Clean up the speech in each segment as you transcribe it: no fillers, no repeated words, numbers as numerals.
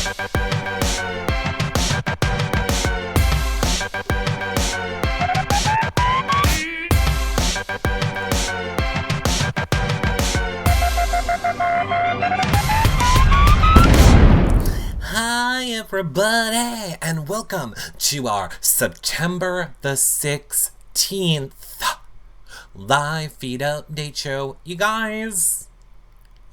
Hi everybody, and welcome to our September the 16th live feed update show. You guys,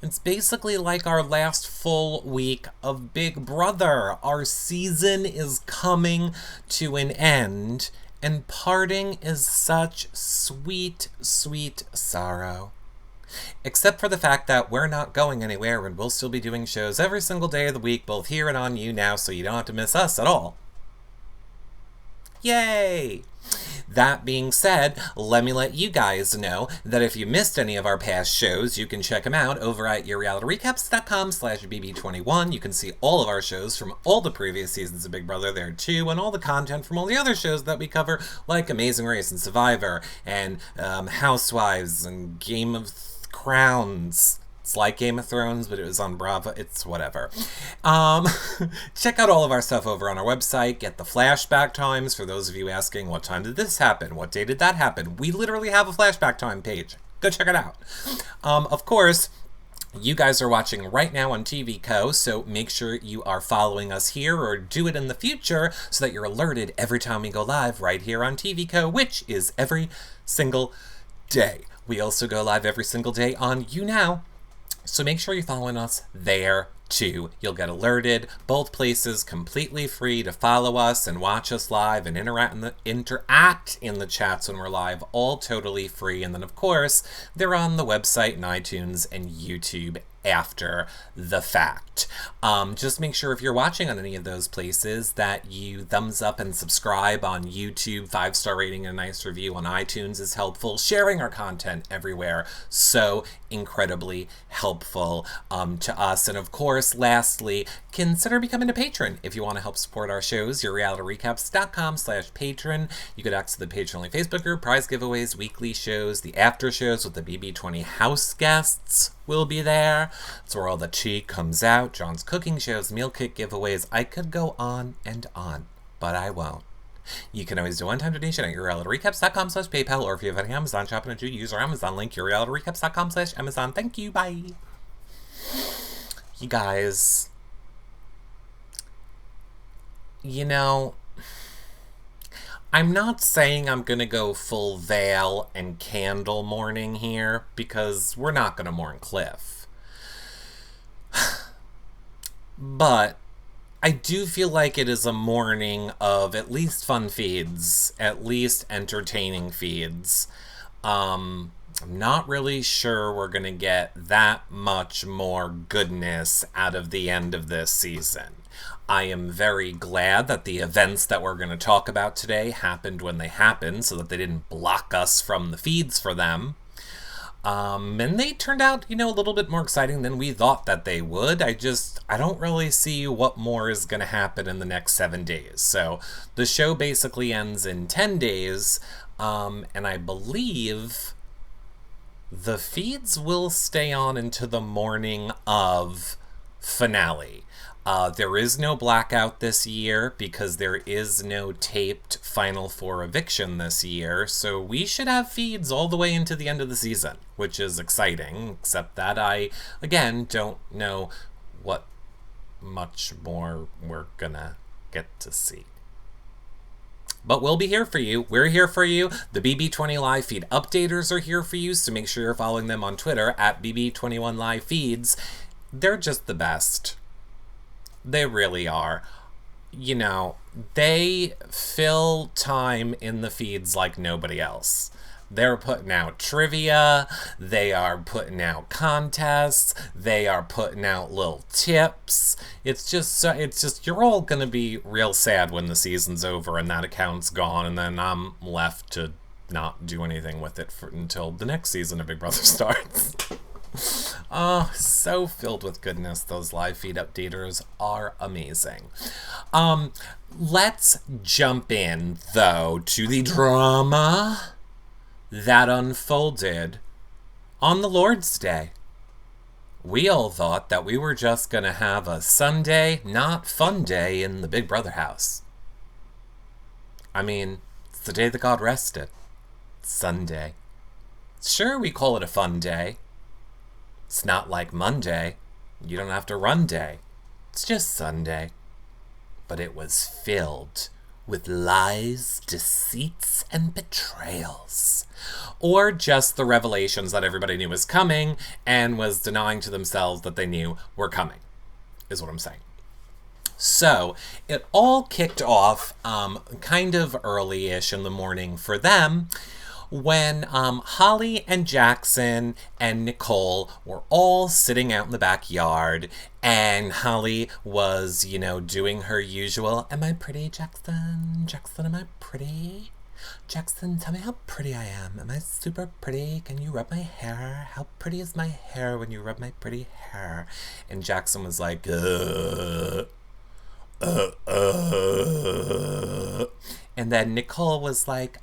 it's basically like our last full week of Big Brother. Our season is coming to an end, and parting is such sweet, sweet sorrow. Except for the fact that we're not going anywhere and we'll still be doing shows every single day of the week, both here and on YouNow, so you don't have to miss us at all. Yay! That being said, let me let you guys know that if you missed any of our past shows, you can check them out over at yourrealityrecaps.com/bb21. You can see all of our shows from all the previous seasons of Big Brother there too, and all the content from all the other shows that we cover, like Amazing Race and Survivor, and Housewives, and Game of Crowns. It's like Game of Thrones, but it was on Bravo. It's whatever. Check out all of our stuff over on our website. Get the flashback times for those of you asking, what time did this happen? What day did that happen? We literally have a flashback time page. Go check it out. Of course, you guys are watching right now on TV Co, so make sure you are following us here, or do it in the future so that you're alerted every time we go live right here on TV Co, which is every single day. We also go live every single day on YouNow, so make sure you're following us there too. You'll get alerted. Both places completely free to follow us and watch us live and interact in the chats when we're live, all totally free. And then of course, they're on the website and iTunes and YouTube after the fact. Just make sure if you're watching on any of those places that you thumbs up and subscribe on YouTube. 5-star rating and a nice review on iTunes is helpful. Sharing our content everywhere, so incredibly helpful to us. And of course, lastly, consider becoming a patron if you want to help support our shows. yourrealityrecaps.com/patron. You get access to the patron-only Facebook group, prize giveaways, weekly shows, the after shows with the BB20 house guests will be there. It's where all the tea comes out. John's cooking shows, meal kit giveaways. I could go on and on, but I won't. You can always do a one-time donation at yourrealityrecaps.com/PayPal, or if you have any Amazon shopping to do, use our Amazon link, yourrealityrecaps.com/Amazon. Thank you, bye. You guys, you know, I'm not saying I'm gonna go full veil and candle mourning here, because we're not gonna mourn Cliff. But I do feel like it is a mourning of at least fun feeds, at least entertaining feeds. I'm not really sure we're gonna get that much more goodness out of the end of this season. I am very glad that the events that we're going to talk about today happened when they happened, so that they didn't block us from the feeds for them. And they turned out, a little bit more exciting than we thought that they would. I don't really see what more is going to happen in the next 7 days. So the show basically ends in 10 days, and I believe the feeds will stay on into the morning of finale. There is no blackout this year because there is no taped Final Four eviction this year, so we should have feeds all the way into the end of the season, which is exciting, except that I, again, don't know what much more we're gonna get to see. But we'll be here for you. We're here for you. The BB20 Live Feed updaters are here for you, so make sure you're following them on Twitter at BB21 Live Feeds. They're just the best. They really are. They fill time in the feeds like nobody else. They're putting out trivia, they are putting out contests, they are putting out little tips. It's just, you're all gonna be real sad when the season's over and that account's gone, and then I'm left to not do anything with it until the next season of Big Brother starts. Oh, so filled with goodness. Those live feed updaters are amazing. Let's jump in, though, to the drama that unfolded on the Lord's Day. We all thought that we were just gonna have a Sunday, not fun day in the Big Brother house. I mean, it's the day that God rested. Sunday. Sure, we call it a fun day. It's not like Monday. You don't have to run day. It's just Sunday. But it was filled with lies, deceits, and betrayals. Or just the revelations that everybody knew was coming and was denying to themselves that they knew were coming, is what I'm saying. So it all kicked off kind of early-ish in the morning for them when Holly and Jackson and Nicole were all sitting out in the backyard, and Holly was, doing her usual, "Am I pretty, Jackson? Jackson, am I pretty? Jackson, tell me how pretty I am. Am I super pretty? Can you rub my hair? How pretty is my hair when you rub my pretty hair?" And Jackson was like, And then Nicole was like,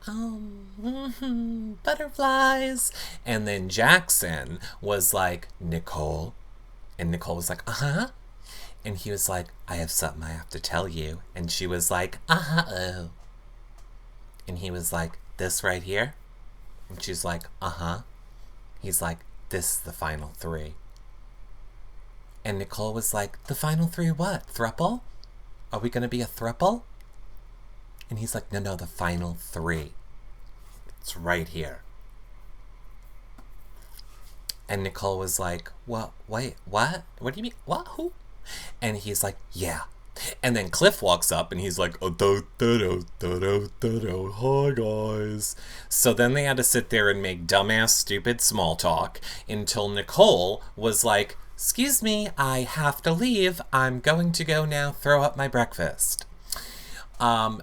butterflies. And then Jackson was like, "Nicole." And Nicole was like, "Uh-huh." And he was like, "I have something I have to tell you." And she was like, "Uh-huh." And he was like, "This right here?" And she's like, "Uh-huh." He's like, "This is the final three." And Nicole was like, "The final three what? Thruple? Are we going to be a thruple?" And he's like, No, the final three. It's right here." And Nicole was like, "What? Wait, what? What do you mean? What? Who?" And he's like, "Yeah." And then Cliff walks up and he's like, "Oh, hi guys." So then they had to sit there and make dumbass, stupid small talk until Nicole was like, "Excuse me, I have to leave. I'm going to go now throw up my breakfast."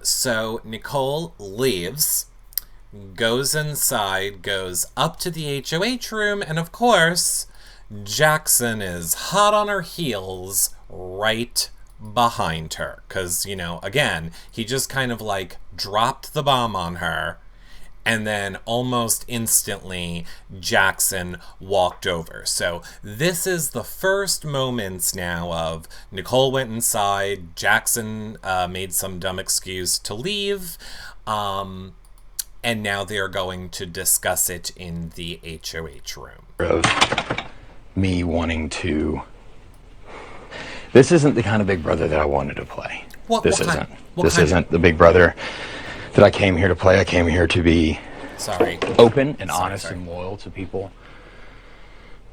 So Nicole leaves, goes inside, goes up to the HOH room, and of course, Jackson is hot on her heels right behind her. Because, again, he just kind of like dropped the bomb on her, and then almost instantly, Jackson walked over. So this is the first moments now of Nicole went inside, Jackson made some dumb excuse to leave, and now they're going to discuss it in the HOH room. Of me wanting to... This isn't the kind of Big Brother that I wanted to play. This isn't the Big Brother that I came here to play. I came here to be open and honest and loyal to people.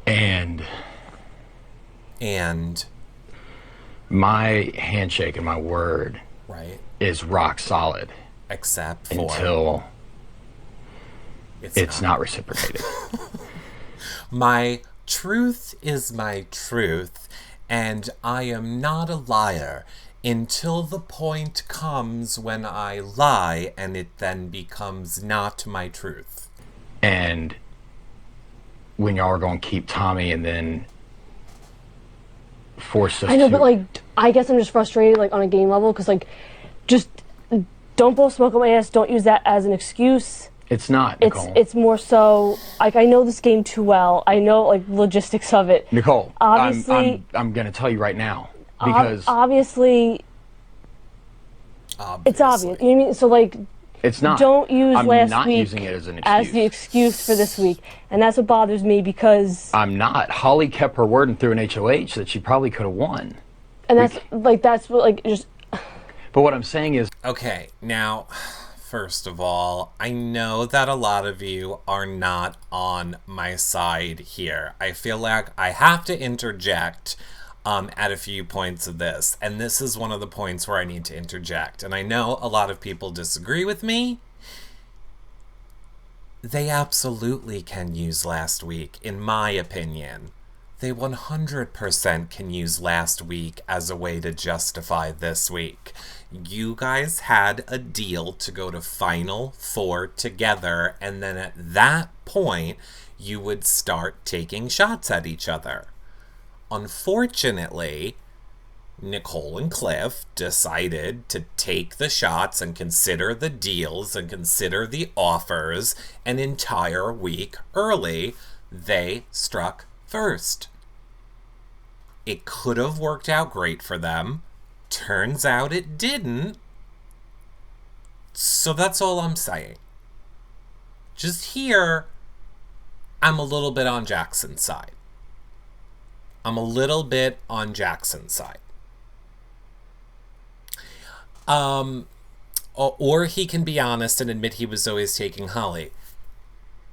And my handshake and my word is rock solid. Except for... Until it's not reciprocated. My truth is my truth, and I am not a liar until the point comes when I lie and it then becomes not my truth. And when y'all are going to keep Tommy and then force us to... I know, but I guess I'm just frustrated on a game level because just don't blow smoke up my ass. Don't use that as an excuse. It's not, Nicole. It's more so I know this game too well. I know logistics of it. Nicole, obviously, I'm going to tell you right now because obviously, it's obvious. You know what I mean? So it's not. Don't use I'm last not week using it as the excuse for this week, and that's what bothers me because I'm not. Holly kept her word and threw an HOH that she probably could have won. And that's what just. But what I'm saying is, okay, now. First of all, I know that a lot of you are not on my side here. I feel like I have to interject at a few points of this. And this is one of the points where I need to interject. And I know a lot of people disagree with me. They absolutely can use last week, in my opinion. They 100% can use last week as a way to justify this week. You guys had a deal to go to Final Four together, and then at that point, you would start taking shots at each other. Unfortunately, Nicole and Cliff decided to take the shots and consider the deals and consider the offers an entire week early. They struck first. It could have worked out great for them. Turns out it didn't. So that's all I'm saying. Just here, I'm a little bit on Jackson's side. Or he can be honest and admit he was always taking Holly.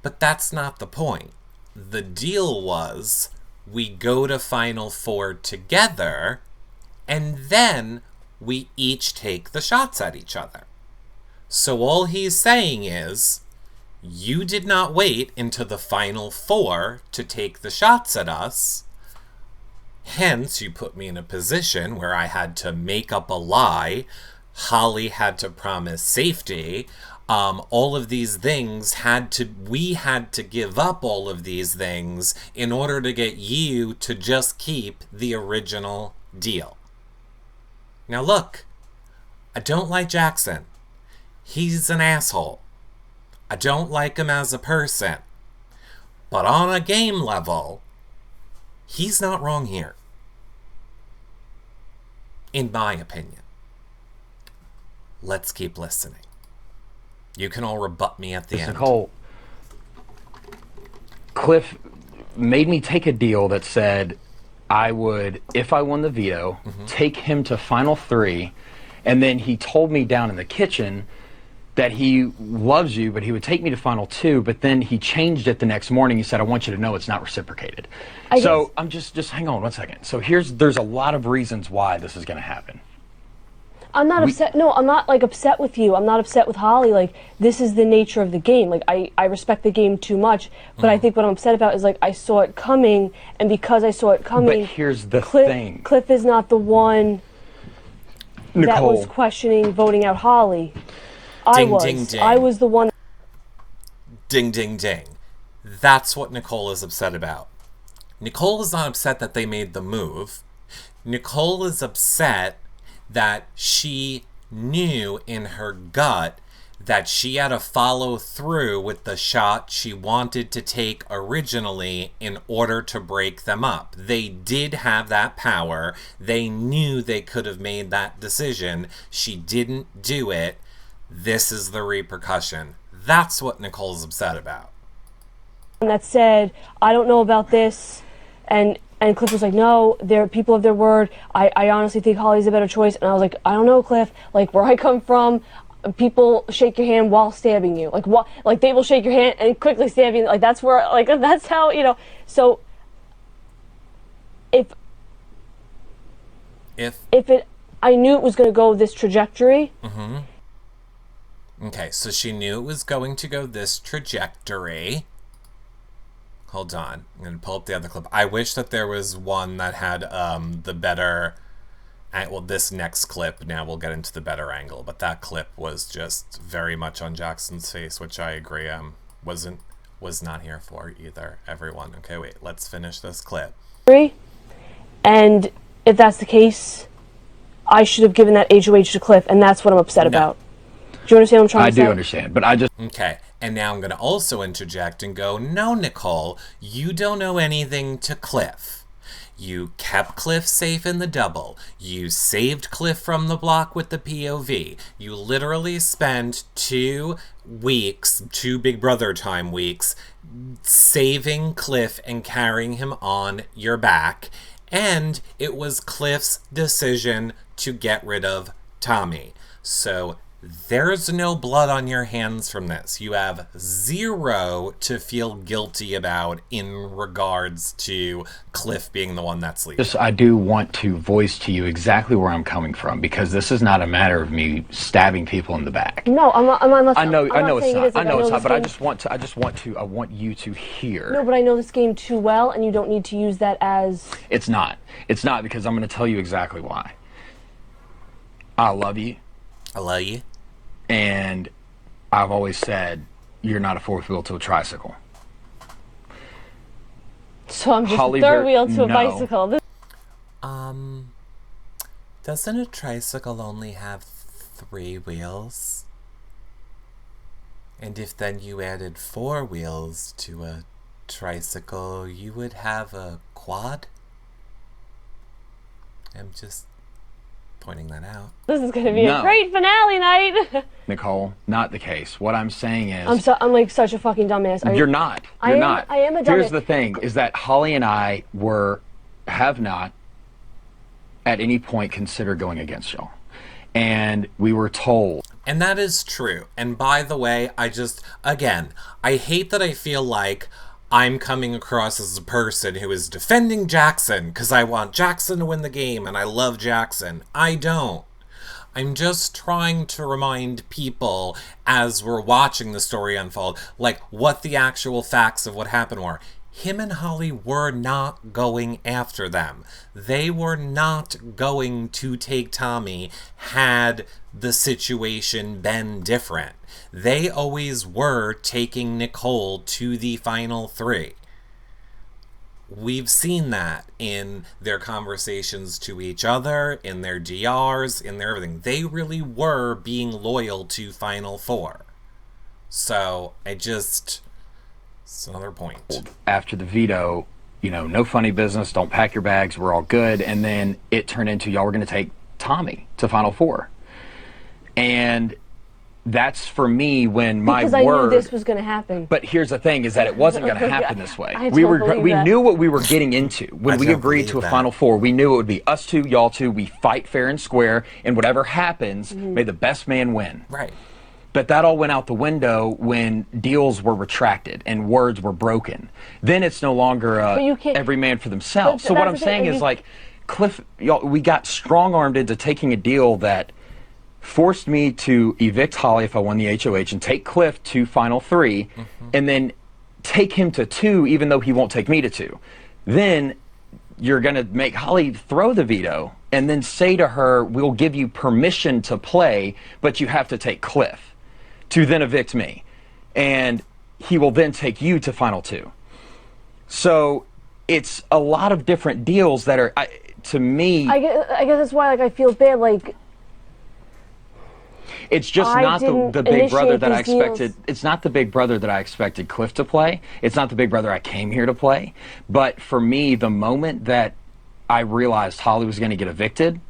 But that's not the point. The deal was we go to Final Four together, and then we each take the shots at each other. So all he's saying is, you did not wait until the Final Four to take the shots at us. Hence, you put me in a position where I had to make up a lie. Holly had to promise safety. All of these things we had to give up all of these things in order to get you to just keep the original deal. Now look, I don't like Jackson. He's an asshole. I don't like him as a person. But on a game level, he's not wrong here. In my opinion. Let's keep listening. You can all rebut me at the end. Nicole, Cliff made me take a deal that said I would, if I won the veto, take him to Final 3, and then he told me down in the kitchen that he loves you, but he would take me to Final 2, but then he changed it the next morning. He said, I want you to know it's not reciprocated. So I'm just hang on one second. So there's a lot of reasons why this is going to happen. I'm not upset. No, I'm not upset with you. I'm not upset with Holly. This is the nature of the game. I respect the game too much, but I think what I'm upset about is I saw it coming, and because I saw it coming, but here's the thing. Cliff is not the one Nicole, that was questioning voting out Holly. Ding, ding. I was the one. Ding, ding, ding. That's what Nicole is upset about. Nicole is not upset that they made the move. Nicole is upset that she knew in her gut that she had to follow through with the shot she wanted to take originally in order to break them up. They did have that power. They knew they could have made that decision. She didn't do it. This is the repercussion. That's what Nicole's upset about. That said, I don't know about this, and Cliff was like, no, they're people of their word. I honestly think Holly's a better choice. And I was like, I don't know, Cliff. Where I come from, people shake your hand while stabbing you. They will shake your hand and quickly stab you. That's where, that's how, So, if I knew it was going to go this trajectory. Mm-hmm. Okay, so she knew it was going to go this trajectory. Hold on. I'm going to pull up the other clip. I wish that there was one that had the better... Well, this next clip, now we'll get into the better angle, but that clip was just very much on Jackson's face, which I agree was not here for either, everyone. Okay, wait, let's finish this clip. And if that's the case, I should have given that HOH to Cliff, and that's what I'm upset about. Do you understand what I'm trying to say? I do understand, but I just... Okay, and now I'm going to also interject and go, no, Nicole, you don't know anything to Cliff. You kept Cliff safe in the double. You saved Cliff from the block with the POV. You literally spent 2 weeks, 2 Big Brother time weeks, saving Cliff and carrying him on your back. And it was Cliff's decision to get rid of Tommy. So there's no blood on your hands from this. You have 0 to feel guilty about in regards to Cliff being the one that's leaving. I do want to voice to you exactly where I'm coming from, because this is not a matter of me stabbing people in the back. No, I'm not. I know it's not. I know it's not. But I want you to hear. No, but I know this game too well, and you don't need to use that as. It's not. It's not, because I'm going to tell you exactly why. I love you. I love you. And I've always said, you're not a 4th wheel to a tricycle. So I'm just a 3rd wheel to a bicycle. Doesn't a tricycle only have 3 wheels? And if then you added 4 wheels to a tricycle, you would have a quad? I'm just pointing that out. This is going to be a great finale night. Nicole, not the case. What I'm saying is... I'm like such a fucking dumbass. You're not. You're not. I am a dumbass. Here's the thing, is that Holly and I have not at any point considered going against y'all. And we were told. And that is true. And by the way, I hate that I feel like I'm coming across as a person who is defending Jackson because I want Jackson to win the game and I love Jackson. I don't. I'm just trying to remind people as we're watching the story unfold, like what the actual facts of what happened were. Him and Holly were not going after them. They were not going to take Tommy had the situation been different. They always were taking Nicole to the final three. We've seen that in their conversations to each other, in their DRs, in their everything. They really were being loyal to Final Four. So, it's another point. After the veto, no funny business, don't pack your bags, we're all good. And then it turned into y'all were going to take Tommy to Final Four. And that's for me when my because I knew this was going to happen. But here's the thing, is that it wasn't going to happen this way. We knew what we were getting into when we agreed to a Final Four. We knew it would be us two, y'all two. We fight fair and square, and whatever happens, may the best man win. Right. But that all went out the window when deals were retracted and words were broken. Then it's no longer every man for themselves. So what I'm saying is, like, Cliff, y'all, we got strong-armed into taking a deal that forced me to evict Holly if I won the HOH and take Cliff to Final Three, and then take him to 2 even though he won't take me to 2. Then you're going to make Holly throw the veto and then say to her, we'll give you permission to play, but you have to take Cliff to then evict me. And he will then take you to Final 2. So it's a lot of different deals that are, to me... I guess that's why I feel bad, It's just not the big brother that I expected. It's not the big brother that I expected Cliff to play. It's not the big brother I came here to play. But for me, the moment that I realized Holly was going to get evicted,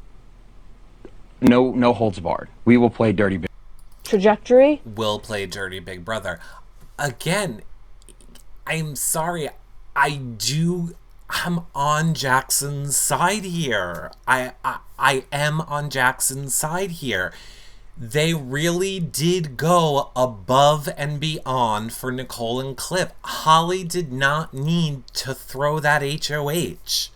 no holds barred. We will play Dirty Big Trajectory? We'll play Dirty Big Brother. Again, I'm sorry. I'm on Jackson's side here. I am on Jackson's side here. They really did go above and beyond for Nicole and Cliff. Holly did not need to throw that HOH.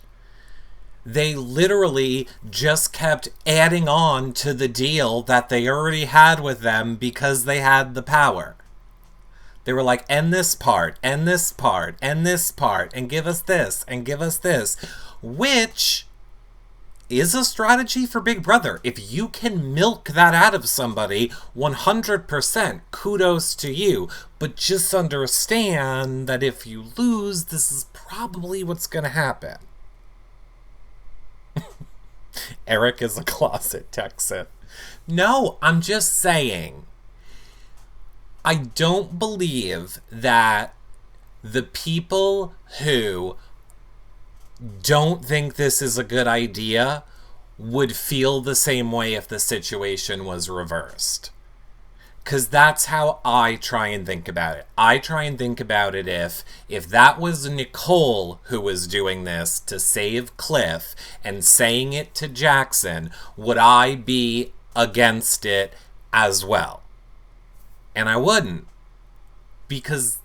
They literally just kept adding on to the deal that they already had with them because they had the power. They were like, end this part, end this part, end this part, and give us this, and give us this. Which is a strategy for Big Brother. If you can milk that out of somebody, 100% kudos to you. But just understand that if you lose, this is probably what's going to happen. Eric is a closet Texan. No, I'm just saying. I don't believe that the people who don't think this is a good idea would feel the same way if the situation was reversed. Because that's how I try and think about it. I try and think about it if that was Nicole who was doing this to save Cliff and saying it to Jackson, would I be against it as well? And I wouldn't. Because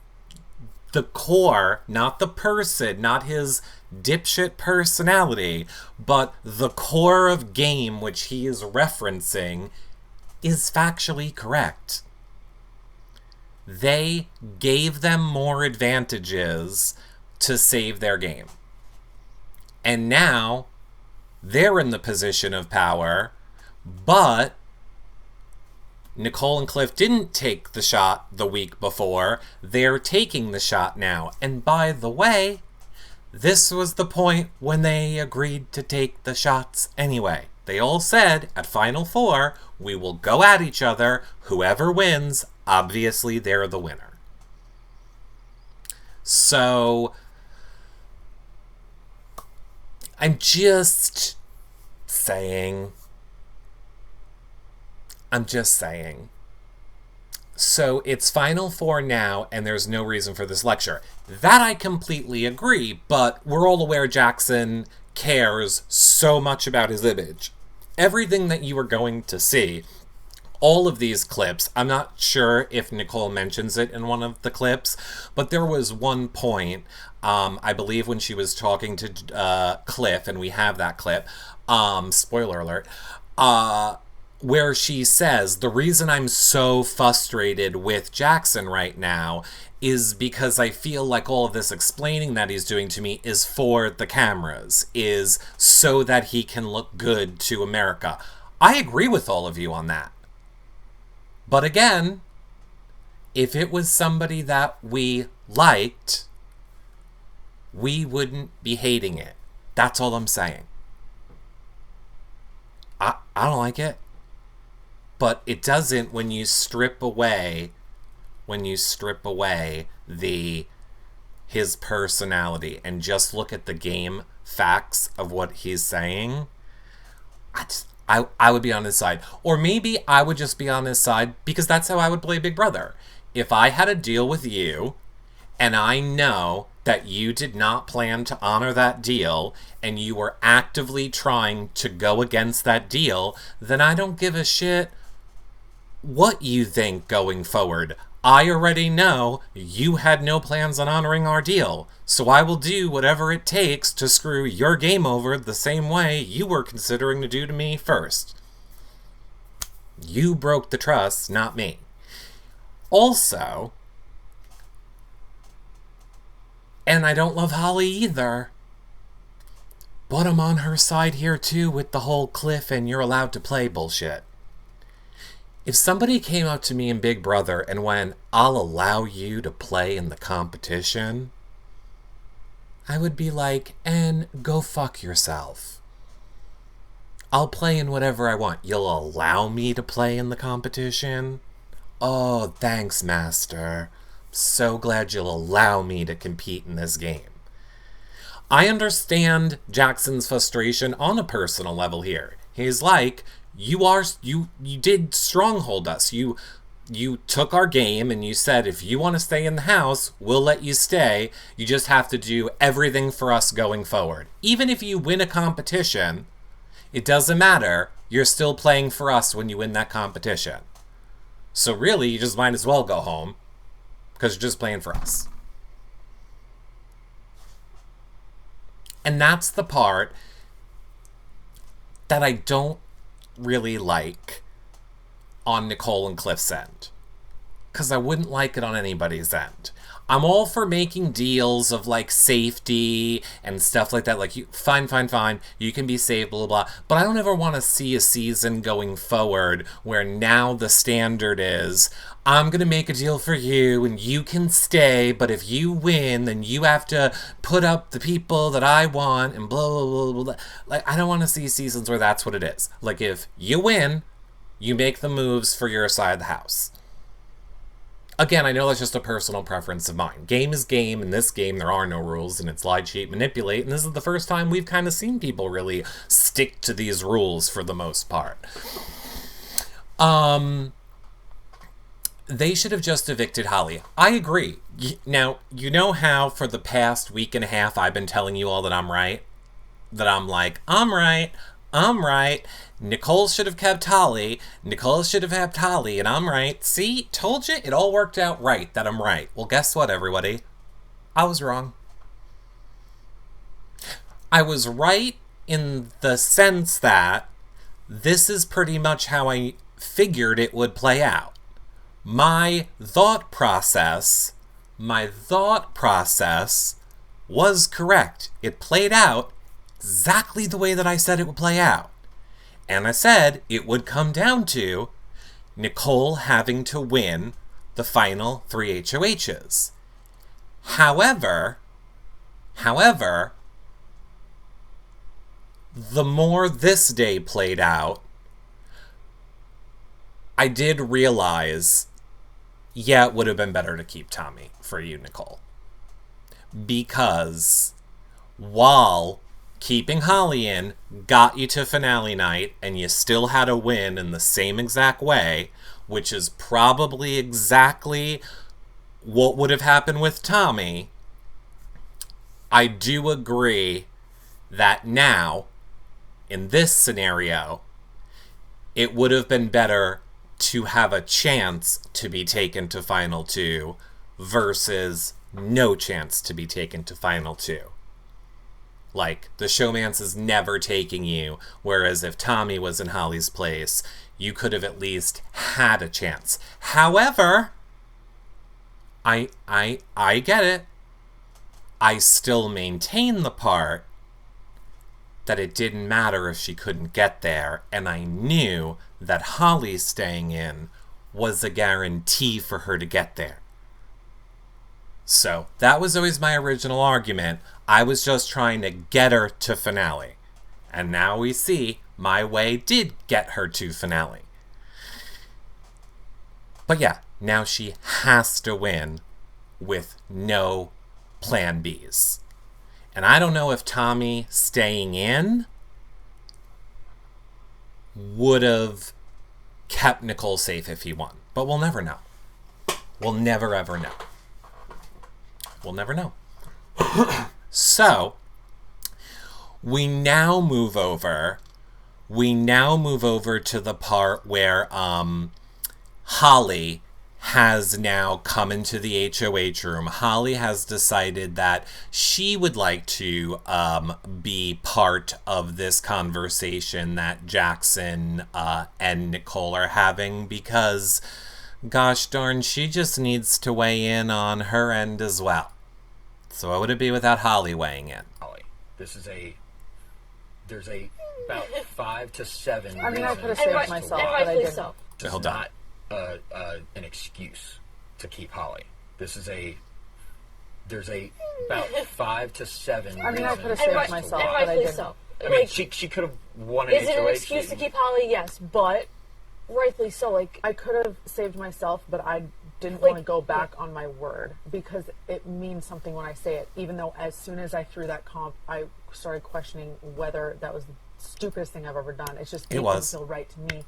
the core, not the person, not his dipshit personality, but the core of game which he is referencing is factually correct. They gave them more advantages to save their game. And now they're in the position of power, but Nicole and Cliff didn't take the shot the week before. They're taking the shot now. And by the way, this was the point when they agreed to take the shots anyway. They all said, at Final Four, we will go at each other. Whoever wins, obviously they're the winner. So, I'm just just saying. I'm just saying. So it's Final Four now, and there's no reason for this lecture. That I completely agree, but we're all aware Jackson cares so much about his image. Everything that you are going to see, all of these clips, I'm not sure if Nicole mentions it in one of the clips, but there was one point, I believe when she was talking to Cliff, and we have that clip, spoiler alert, where she says, the reason I'm so frustrated with Jackson right now is because I feel like all of this explaining that he's doing to me is for the cameras, is so that he can look good to America. I agree with all of you on that. But again, if it was somebody that we liked, we wouldn't be hating it. That's all I'm saying. I don't like it. But it doesn't when you strip away his personality and just look at the game facts of what he's saying. I would be on his side. Or maybe I would just be on his side because that's how I would play Big Brother. If I had a deal with you and I know that you did not plan to honor that deal and you were actively trying to go against that deal, then I don't give a shit what you think going forward. I already know you had no plans on honoring our deal, so I will do whatever it takes to screw your game over the same way you were considering to do to me first. You broke the trust, not me. Also, and I don't love Holly either, but I'm on her side here too with the whole Cliff and you're allowed to play bullshit. If somebody came up to me in Big Brother and went, I'll allow you to play in the competition, I would be like, and go fuck yourself. I'll play in whatever I want. You'll allow me to play in the competition? Oh, thanks, Master. So glad you'll allow me to compete in this game. I understand Jackson's frustration on a personal level here. He's like, you did stronghold us. You took our game and you said, if you want to stay in the house, we'll let you stay. You just have to do everything for us going forward. Even if you win a competition, it doesn't matter. You're still playing for us when you win that competition. So really, you just might as well go home because you're just playing for us. And that's the part that I don't really like on Nicole and Cliff's end, because I wouldn't like it on anybody's end. I'm all for making deals of like safety and stuff like that. Like, fine, you can be safe, blah, blah, blah. But I don't ever want to see a season going forward where now the standard is, I'm going to make a deal for you and you can stay, but if you win, then you have to put up the people that I want and blah, blah, blah, blah, blah. Like, I don't want to see seasons where that's what it is. Like, if you win, you make the moves for your side of the house. Again, I know that's just a personal preference of mine. Game is game. In this game, there are no rules, and it's lie, cheat, manipulate. And this is the first time we've kind of seen people really stick to these rules for the most part. They should have just evicted Holly. I agree. Now, you know how for the past week and a half I've been telling you all that I'm right? That I'm like, I'm right. Nicole should have kept Holly. Nicole should have kept Holly, and I'm right. See? Told you? It all worked out right that I'm right. Well, guess what, everybody? I was wrong. I was right in the sense that this is pretty much how I figured it would play out. My thought process was correct. It played out exactly the way that I said it would play out. And I said it would come down to Nicole having to win the final 3 HOHs. However, the more this day played out, I did realize, yeah, it would have been better to keep Tommy for you, Nicole. Because while keeping Holly in got you to finale night, and you still had a win in the same exact way, which is probably exactly what would have happened with Tommy. I do agree that now, in this scenario, it would have been better to have a chance to be taken to Final 2 versus no chance to be taken to Final 2. Like, the showmance is never taking you, whereas if Tommy was in Holly's place, you could have at least had a chance. However, I get it. I still maintain the part that it didn't matter if she couldn't get there, and I knew that Holly staying in was a guarantee for her to get there. So, that was always my original argument. I was just trying to get her to finale. And now we see my way did get her to finale. But yeah, now she has to win with no plan Bs. And I don't know if Tommy staying in would have kept Nicole safe if he won. But we'll never know. We'll never ever know. We'll never know. So, we now move over to the part where Holly has now come into the HOH room. Holly has decided that she would like to be part of this conversation that Jackson and Nicole are having, because gosh darn, she just needs to weigh in on her end as well. So what would it be without Holly weighing in? Holly, there's about 5 to 7 I mean, I could have reasons saved as to myself, why. but I didn't. so. It's Hold on. not an excuse to keep Holly. There's about 5 to 7 I mean, I reasons could have as saved to myself, why. but I rightfully didn't. so. I mean, she could have won an Is it an HOH. excuse to keep Holly? Yes, but rightfully so. Like, I could have saved myself, but I didn't Like, want to go back on my word because it means something when I say it. Even though as soon as I threw that comp, I started questioning whether that was the stupidest thing I've ever done. It just didn't feel right to me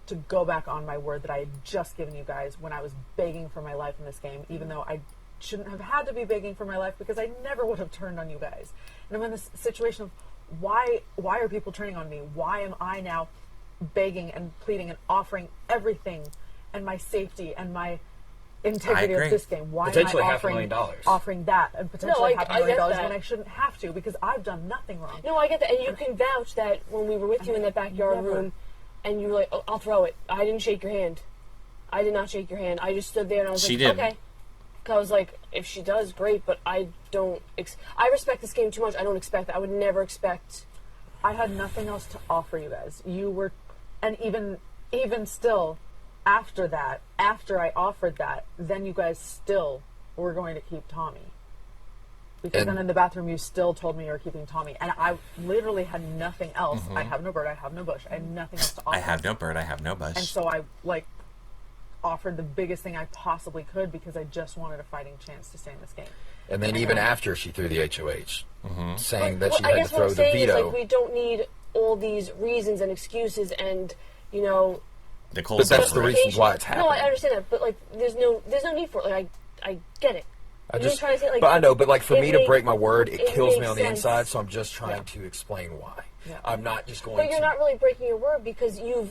to go back on my word that I had just given you guys when I was begging for my life in this game, even though I shouldn't have had to be begging for my life because I never would have turned on you guys. And I'm in this situation of why are people turning on me? Why am I now begging and pleading and offering everything and my safety and my integrity of this game? Why Potentially am I $500,000. offering that and potentially I $500,000 get that. when I shouldn't have to because I've done nothing wrong? no, I get that. And you can vouch that when we were with you in that backyard room and you were like, oh, I'll throw it. I didn't shake your hand. I did not shake your hand. I just stood there and I was She like, didn't. okay. I was like, if she does, great, but I don't... I respect this game too much. I don't expect that. I would never expect... I had nothing else to offer you guys. You were... And even still, after that, after I offered that, then you guys still were going to keep Tommy. Because then in the bathroom, you still told me you were keeping Tommy. And I literally had nothing else. I have no bird, I have no bush. I had nothing else to offer. I have no bird, I have no bush. And so I, offered the biggest thing I possibly could because I just wanted a fighting chance to stay in this game. And then even after she threw the HOH, saying that she I had guess to what throw I'm the saying veto. is, like, we don't need all these reasons and excuses and, you know... Nicole's But that's the over it. reasons why it's happening. No, I understand that, but, like, there's no need for it. Like, I get it. I You're just, trying to say, like, but I know, but like for it me to makes- break my word, it kills me makes on the sense. inside. So I'm just trying to explain why. Yeah. I'm not just going. But you're not really breaking your word because you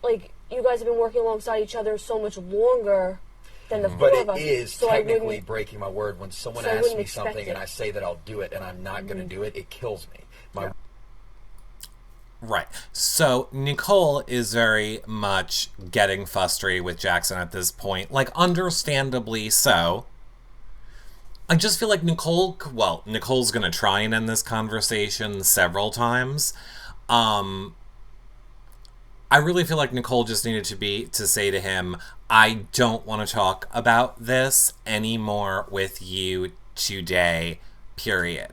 guys have been working alongside each other so much longer than the four But of us. it is so I technically wouldn't- breaking my word when someone so I asks wouldn't me expect something and it. I say that I'll do it and I'm not going to do it. It kills me. Right. So Nicole is very much getting frustrated with Jackson at this point. Like, understandably so. I just feel like Nicole's going to try and end this conversation several times. I really feel like Nicole just needed to say to him, I don't want to talk about this anymore with you today, period.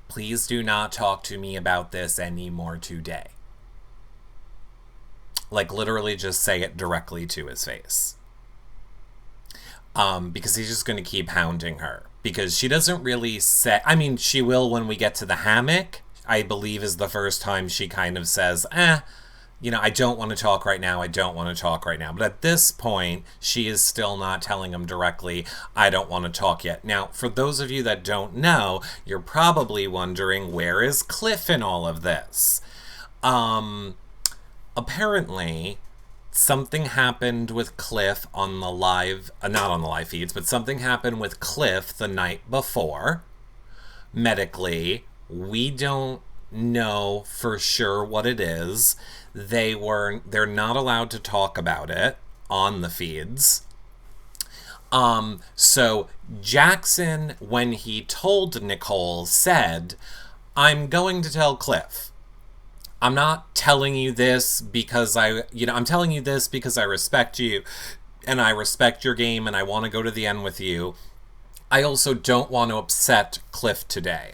Please do not talk to me about this anymore today. Like, literally just say it directly to his face. Because he's just going to keep hounding her. because she doesn't really say, I mean, she will when we get to the hammock, I believe is the first time she kind of says, I don't want to talk right now. I don't want to talk right now. But at this point, she is still not telling him directly, I don't want to talk yet. Now, for those of you that don't know, you're probably wondering, where is Cliff in all of this? Apparently, something happened with Cliff on the live, not on the live feeds, but something happened with Cliff the night before. Medically, we don't know for sure what it is. They're not allowed to talk about it on the feeds. So Jackson, when he told Nicole, said, I'm going to tell Cliff. I'm not telling you this because I'm telling you this because I respect you and I respect your game and I want to go to the end with you. I also don't want to upset Cliff today.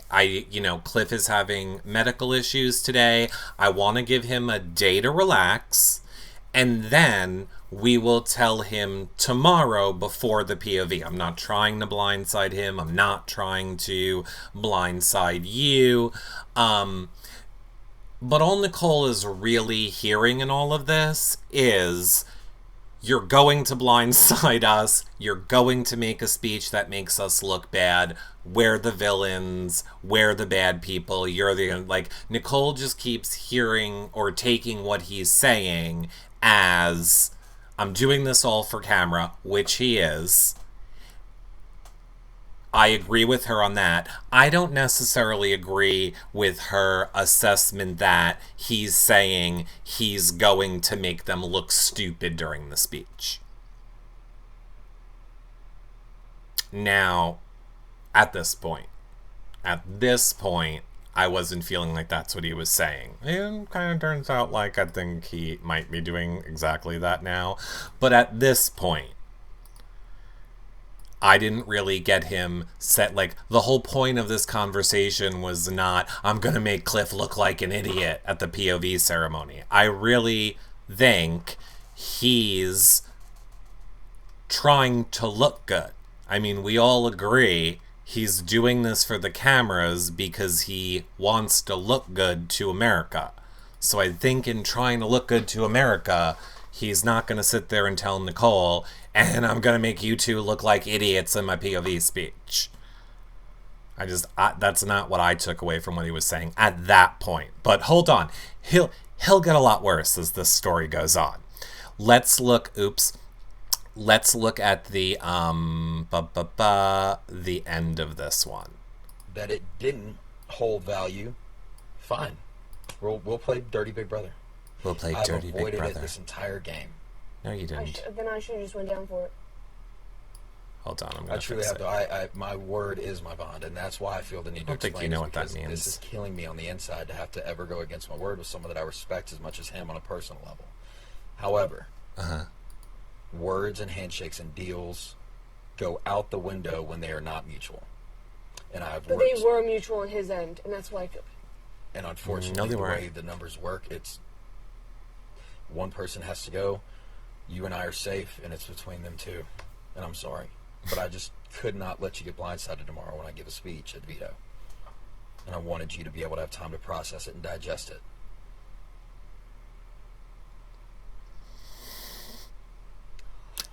Cliff is having medical issues today. I want to give him a day to relax, and then we will tell him tomorrow before the POV. I'm not trying to blindside him. I'm not trying to blindside you. But all Nicole is really hearing in all of this is, you're going to blindside us. You're going to make a speech that makes us look bad. We're the villains. We're the bad people. Nicole just keeps hearing or taking what he's saying as, I'm doing this all for camera, which he is. I agree with her on that. I don't necessarily agree with her assessment that he's saying he's going to make them look stupid during the speech. Now, at this point, I wasn't feeling like that's what he was saying. It kind of turns out like I think he might be doing exactly that now. But at this point, I didn't really get him set. The whole point of this conversation was not, I'm going to make Cliff look like an idiot at the POV ceremony. I really think he's trying to look good. I mean, we all agree he's doing this for the cameras because he wants to look good to America. So I think in trying to look good to America, he's not going to sit there and tell Nicole, and I'm going to make you two look like idiots in my POV speech. That's not what I took away from what he was saying at that point. But hold on. He'll get a lot worse as this story goes on. Let's look at the the end of this one. That it didn't hold value. Fine. We'll play Dirty Big Brother. We'll play Dirty Big Brother. I've avoided it this entire game. No, you didn't. Then I should have just went down for it. Hold on, I'm going to truly have to. My word is my bond, and that's why I feel the need to explain. I don't think you know what that means. This is killing me on the inside to have to ever go against my word with someone that I respect as much as him on a personal level. However, words and handshakes and deals go out the window when they are not mutual. And But they were mutual on his end, and that's why I feel. And unfortunately, the way the numbers work, it's one person has to go. You and I are safe, and it's between them two. And I'm sorry, but I just could not let you get blindsided tomorrow when I give a speech at Veto. And I wanted you to be able to have time to process it and digest it.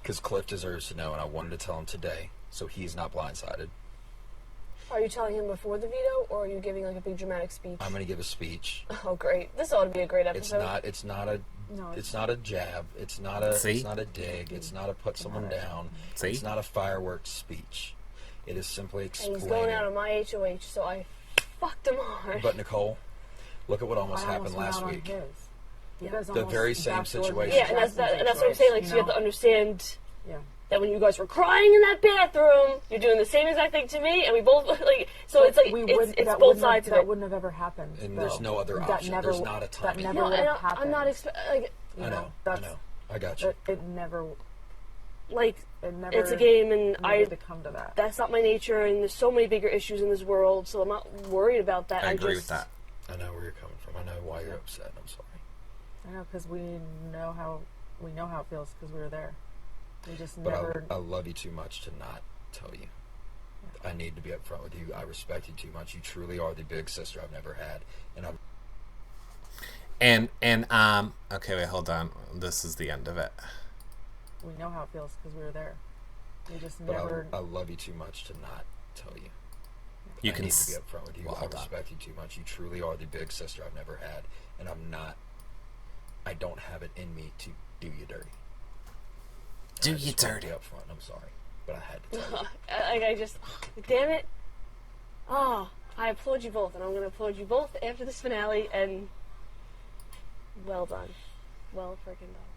Because Cliff deserves to know, and I wanted to tell him today, so he's not blindsided. Are you telling him before the veto, or are you giving a big dramatic speech? I'm going to give a speech. Oh, great! This ought to be a great episode. It's not a jab. It's not a dig. It's not a put someone down. See? It's not a fireworks speech. It is simply explaining. And he's going out of my HOH, so I fucked him hard. But Nicole, look at what almost happened last week. The very same situation. Yeah, and that's what I'm saying. So you have to understand. Yeah. That when you guys were crying in that bathroom, you're doing the same exact thing to me, and we both So it's it's both sides of it. That wouldn't have ever happened. And there's no other option. There's not a time. That never would have happened. I'm not I know. I got you. It never. It's a game, and to come to that. That's not my nature, and there's so many bigger issues in this world, so I'm not worried about that. I agree with that. I know where you're coming from. I know why you're upset. I'm sorry. I know, because we know how it feels because we were there. We just but never. I love you too much to not tell you. I need to be upfront with you. I respect you too much. You truly are the big sister I've never had, and I'm. Okay, wait, hold on. This is the end of it. We know how it feels because we were there. We just never. I love you too much to not tell you. You can need to be upfront with you. Well, I respect you too much. You truly are the big sister I've never had, and I don't have it in me to do you dirty. Do you dirty? Up front. I'm sorry, but I had to tell you. Damn it. Oh, I applaud you both, and I'm going to applaud you both after this finale, and well done. Well freaking done.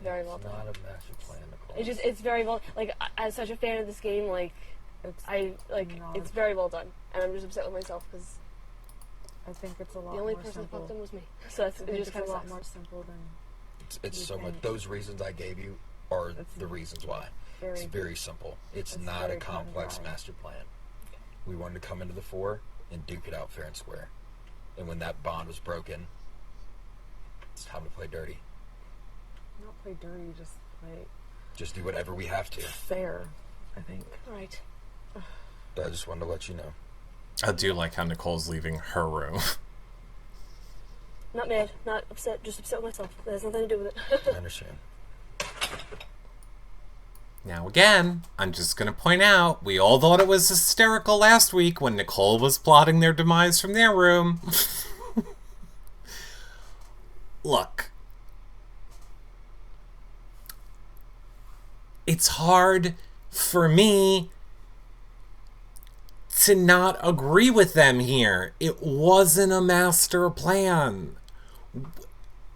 Very well done. It's not a master plan, Nicole. It's very well, like, as such a fan of this game, like, it's very well done, and I'm just upset with myself, because I think it's a lot. The only person that fucked him was me, so it just kind of sucks. A lot more simple than. It's so much. Those reasons I gave you are the reasons why. It's very simple. It's not a complex master plan. Okay. We wanted to come into the 4 and duke it out fair and square. And when that bond was broken, it's time to play dirty. Not play dirty, just play. Just do whatever we have to. Fair, I think. Right. But I just wanted to let you know. I do like how Nicole's leaving her room. Not mad, not upset, just upset with myself. That has nothing to do with it. I understand. Now again, I'm just going to point out, we all thought it was hysterical last week when Nicole was plotting their demise from their room. Look. It's hard for me to not agree with them here. It wasn't a master plan.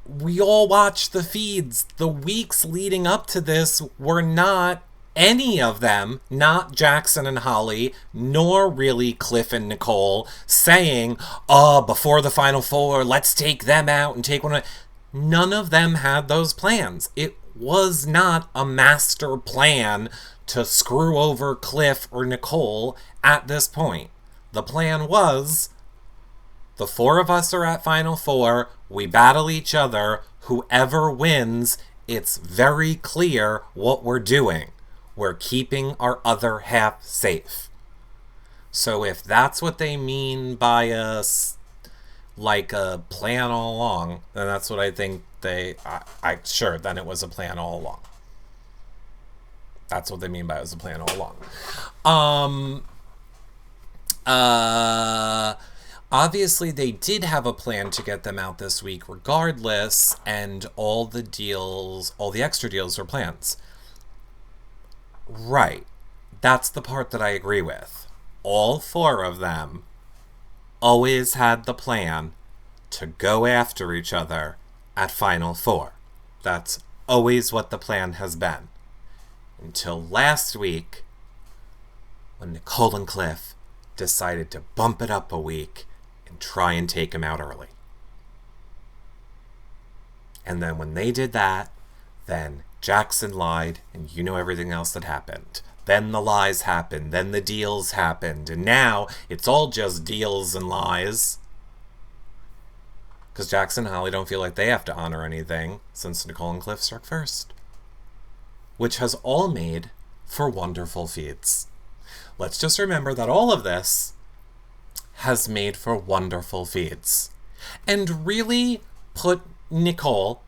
We all watched the feeds. The weeks leading up to this were not any of them, not Jackson and Holly, nor really Cliff and Nicole, saying, before the Final 4, let's take them out and take one of. None of them had those plans. It was not a master plan to screw over Cliff or Nicole at this point. The plan was, the 4 of us are at Final 4, we battle each other, whoever wins, it's very clear what we're doing. We're keeping our other half safe. So if that's what they mean by like a plan all along, then that's what I think sure, then it was a plan all along. That's what they mean by it was a plan all along. Obviously they did have a plan to get them out this week regardless, and all the extra deals were plans. Right. That's the part that I agree with. All 4 of them always had the plan to go after each other at Final 4. That's always what the plan has been. Until last week, when Nicole and Cliff decided to bump it up a week and try and take him out early. And then when they did that, then Jackson lied, and you know everything else that happened. Then the lies happened, then the deals happened, and now it's all just deals and lies. Because Jackson and Holly don't feel like they have to honor anything since Nicole and Cliff struck first. Which has all made for wonderful feeds. Let's just remember that all of this has made for wonderful feeds. And really put Nicole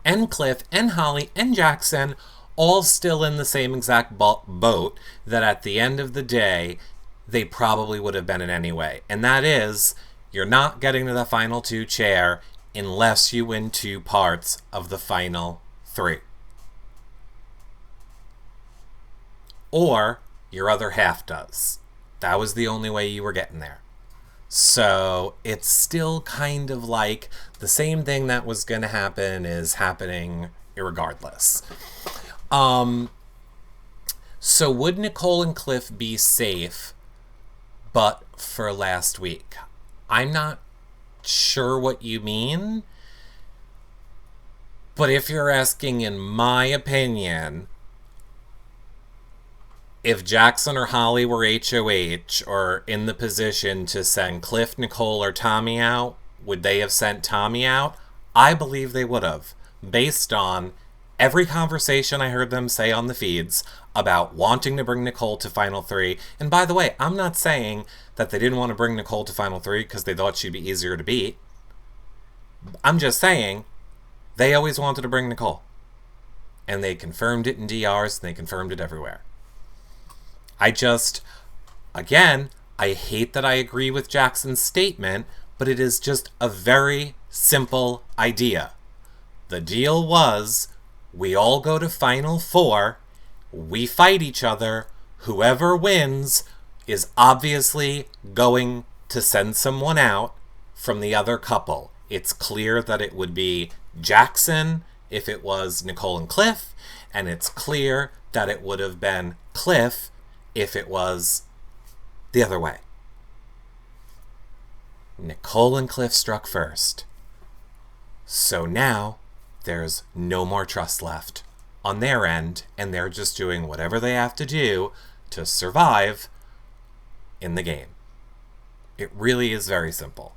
and Cliff and Holly and Jackson all still in the same exact boat that at the end of the day, they probably would have been in anyway. And that is, you're not getting to the final 2 chair unless you win 2 parts of the final 3. Or your other half does. That was the only way you were getting there. So it's still kind of like the same thing that was going to happen is happening irregardless. So would Nicole and Cliff be safe but for last week? I'm not sure what you mean. But if you're asking in my opinion, if Jackson or Holly were HOH or in the position to send Cliff, Nicole, or Tommy out, would they have sent Tommy out? I believe they would have, based on every conversation I heard them say on the feeds about wanting to bring Nicole to Final 3. And by the way, I'm not saying that they didn't want to bring Nicole to Final 3 because they thought she'd be easier to beat. I'm just saying they always wanted to bring Nicole. And they confirmed it in DRs, and they confirmed it everywhere. Again, I hate that I agree with Jackson's statement, but it is just a very simple idea. The deal was, we all go to Final 4, we fight each other, whoever wins is obviously going to send someone out from the other couple. It's clear that it would be Jackson if it was Nicole and Cliff, and it's clear that it would have been Cliff if it was the other way. Nicole and Cliff struck first. So now there's no more trust left on their end, and they're just doing whatever they have to do to survive in the game. It really is very simple.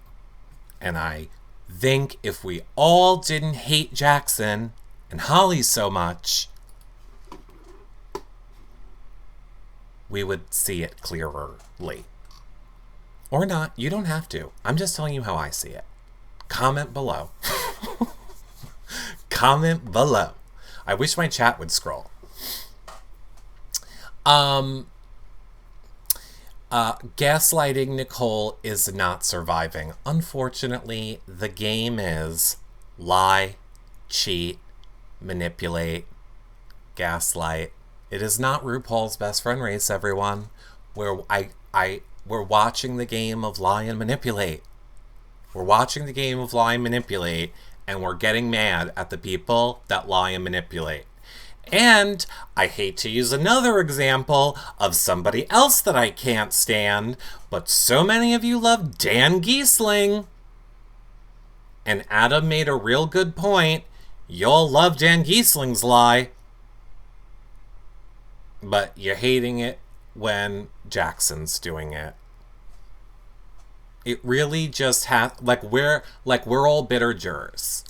And I think if we all didn't hate Jackson and Holly so much, we would see it clearly. Or not. You don't have to. I'm just telling you how I see it. Comment below. Comment below. I wish my chat would scroll. Gaslighting Nicole is not surviving. Unfortunately, the game is lie, cheat, manipulate, gaslight. It is not RuPaul's Best Friend Race, everyone. We're watching the game of lie and manipulate. We're watching the game of lie and manipulate, and we're getting mad at the people that lie and manipulate. And I hate to use another example of somebody else that I can't stand, but so many of you love Dan Giesling. And Adam made a real good point. You'll love Dan Giesling's lie, but you're hating it when Jackson's doing it. It really just has, we're all bitter jurors.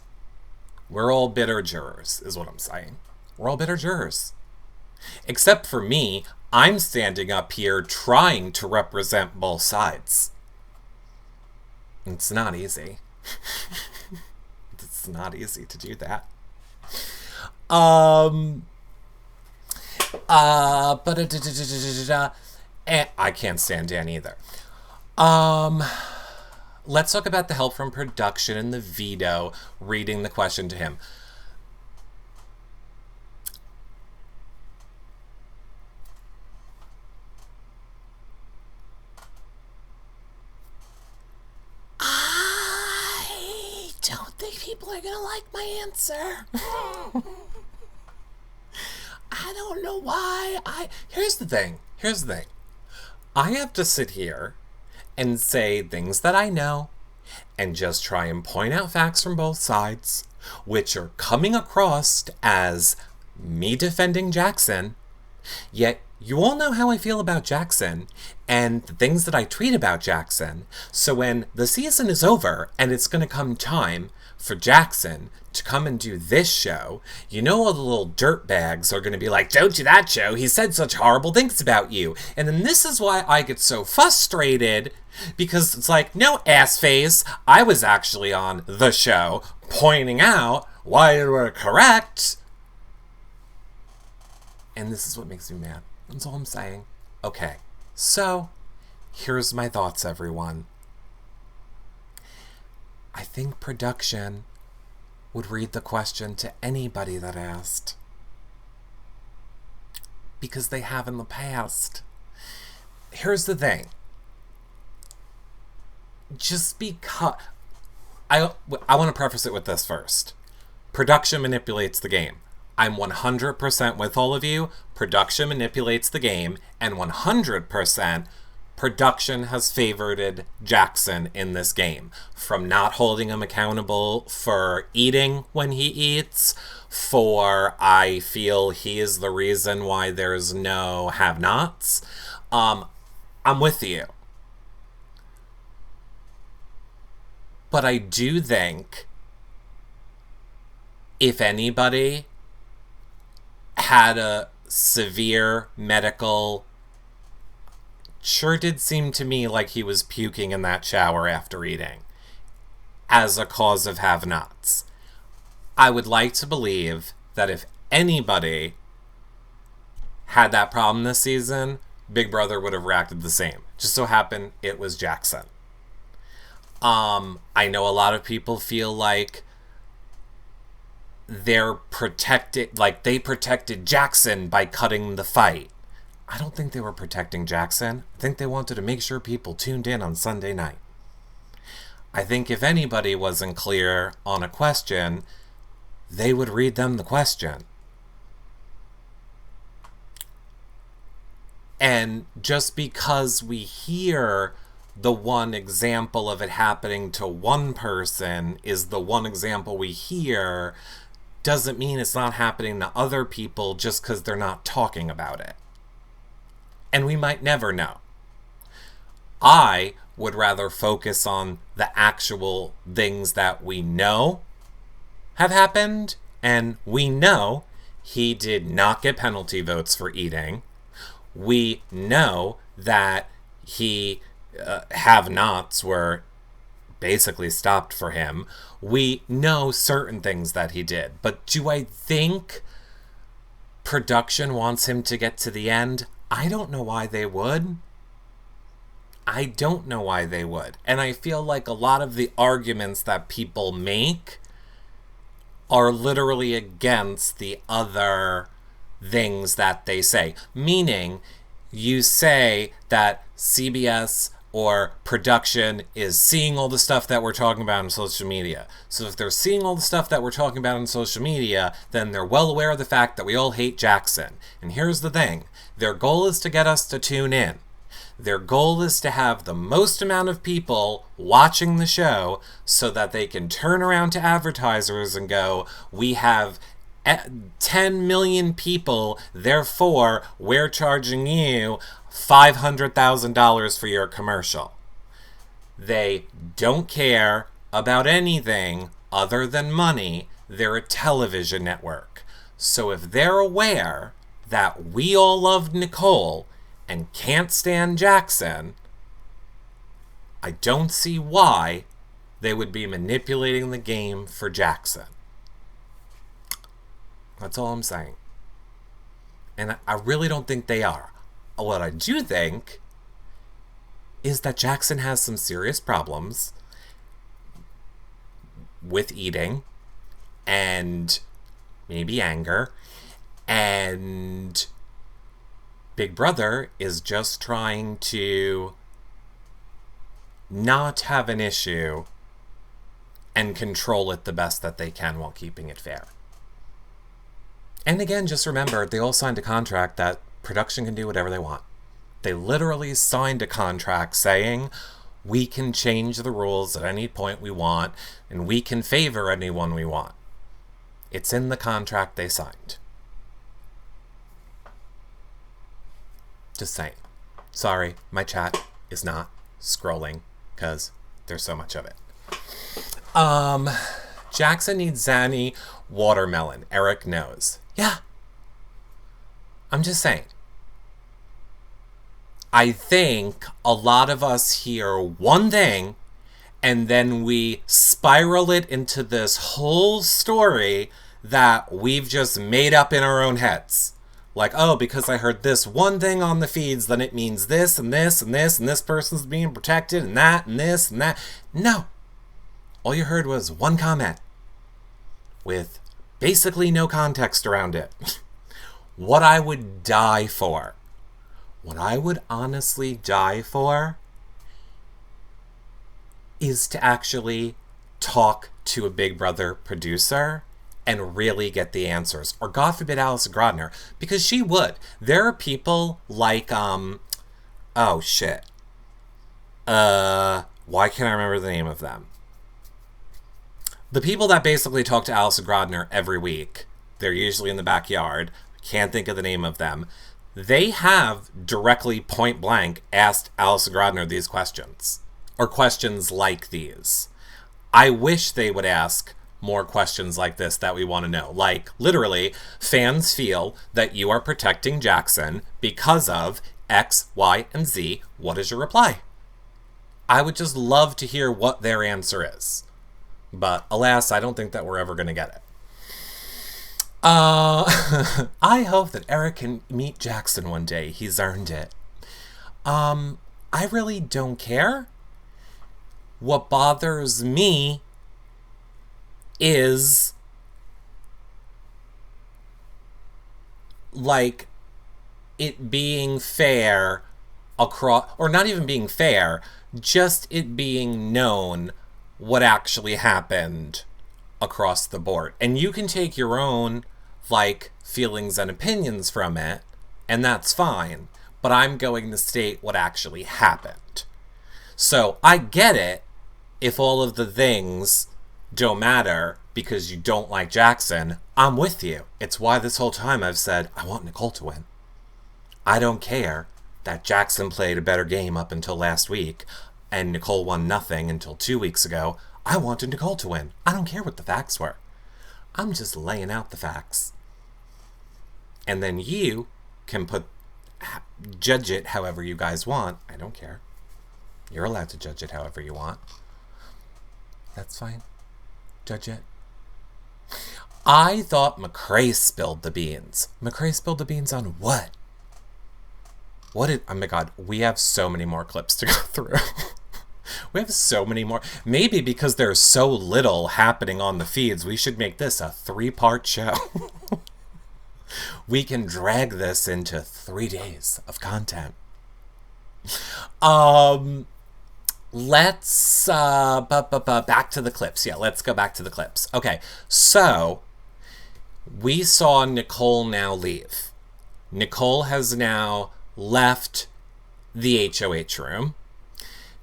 We're all bitter jurors, is what I'm saying. We're all bitter jurors. Except for me, I'm standing up here trying to represent both sides. It's not easy. It's not easy to do that. And I can't stand Dan either. Let's talk about the help from production and the veto reading the question to him. I don't think people are gonna like my answer. I don't know why. Here's the thing. I have to sit here and say things that I know and just try and point out facts from both sides, which are coming across as me defending Jackson. Yet you all know how I feel about Jackson and the things that I tweet about Jackson. So when the season is over and it's going to come time for Jackson to come and do this show, you know all the little dirtbags are going to be like, don't do that show, he said such horrible things about you. And then this is why I get so frustrated, because it's like, no, ass face, I was actually on the show pointing out why you were correct. And this is what makes me mad. That's all I'm saying. Okay, so here's my thoughts, everyone. I think production would read the question to anybody that asked, because they have in the past. Here's the thing. Just because... I want to preface it with this first. Production manipulates the game. I'm 100% with all of you. Production manipulates the game, and 100% production has favored Jackson in this game. From not holding him accountable for eating when he eats, for I feel he is the reason why there's no have-nots. I'm with you. But I do think if anybody had a severe medical... Sure did seem to me like he was puking in that shower after eating as a cause of have-nots. I would like to believe that if anybody had that problem this season, Big Brother would have reacted the same. Just so happened it was Jackson. I know a lot of people feel like they're protected, like they protected Jackson by cutting the fight. I don't think they were protecting Jackson. I think they wanted to make sure people tuned in on Sunday night. I think if anybody wasn't clear on a question, they would read them the question. And just because we hear the one example of it happening to one person is the one example we hear, doesn't mean it's not happening to other people just because they're not talking about it. And we might never know. I would rather focus on the actual things that we know have happened, and we know he did not get penalty votes for eating. We know that he have-nots were basically stopped for him. We know certain things that he did. But do I think production wants him to get to the end? I don't know why they would. I don't know why they would. And I feel like a lot of the arguments that people make are literally against the other things that they say. Meaning, you say that CBS or production is seeing all the stuff that we're talking about on social media. So if they're seeing all the stuff that we're talking about on social media, then they're well aware of the fact that we all hate Jackson. And here's the thing. Their goal is to get us to tune in. Their goal is to have the most amount of people watching the show so that they can turn around to advertisers and go, we have 10 million people, therefore we're charging you $500,000 for your commercial. They don't care about anything other than money. They're a television network. So if they're aware that we all loved Nicole and can't stand Jackson, I don't see why they would be manipulating the game for Jackson. That's all I'm saying. And I really don't think they are. What I do think is that Jackson has some serious problems with eating and maybe anger, and Big Brother is just trying to not have an issue and control it the best that they can while keeping it fair. And again, just remember, they all signed a contract that production can do whatever they want. They literally signed a contract saying, we can change the rules at any point we want, and we can favor anyone we want. It's in the contract they signed. Just saying. Sorry, my chat is not scrolling because there's so much of it. Jackson needs Zanny watermelon. Eric knows. Yeah. I'm just saying. I think a lot of us hear one thing and then we spiral it into this whole story that we've just made up in our own heads. Like, oh, because I heard this one thing on the feeds, then it means this and this and this and this person's being protected and that and this and that. No. All you heard was one comment with basically no context around it. What I would die for, what I would honestly die for, is to actually talk to a Big Brother producer and really get the answers. Or God forbid Alice Grodner, because she would. There are people like, oh shit. Why can't I remember the name of them? The people that basically talk to Alice Grodner every week, they're usually in the backyard, can't think of the name of them. They have directly point blank asked Alice Grodner these questions, or questions like these. I wish they would ask more questions like this that we want to know. Like, literally, fans feel that you are protecting Jackson because of X, Y, and Z. What is your reply? I would just love to hear what their answer is. But alas, I don't think that we're ever going to get it. I hope that Eric can meet Jackson one day. He's earned it. I really don't care. What bothers me is, like, it being fair across, or not even being fair, just it being known what actually happened across the board. And you can take your own, like, feelings and opinions from it, and that's fine. But I'm going to state what actually happened. So I get it if all of the things don't matter because you don't like Jackson. I'm with you. It's why this whole time I've said, I want Nicole to win. I don't care that Jackson played a better game up until last week and Nicole won nothing until 2 weeks ago. I wanted Nicole to win. I don't care what the facts were. I'm just laying out the facts. And then you can judge it however you guys want. I don't care. You're allowed to judge it however you want. That's fine. Judge it. I thought McCrae spilled the beans. McCrae spilled the beans on what? Oh my God, we have so many more clips to go through. We have so many more. Maybe because there's so little happening on the feeds, we should make this a 3-part show. We can drag this into 3 days of content. Let's, back to the clips. Yeah, let's go back to the clips. Okay, so we saw Nicole now leave. Nicole has now left the HOH room.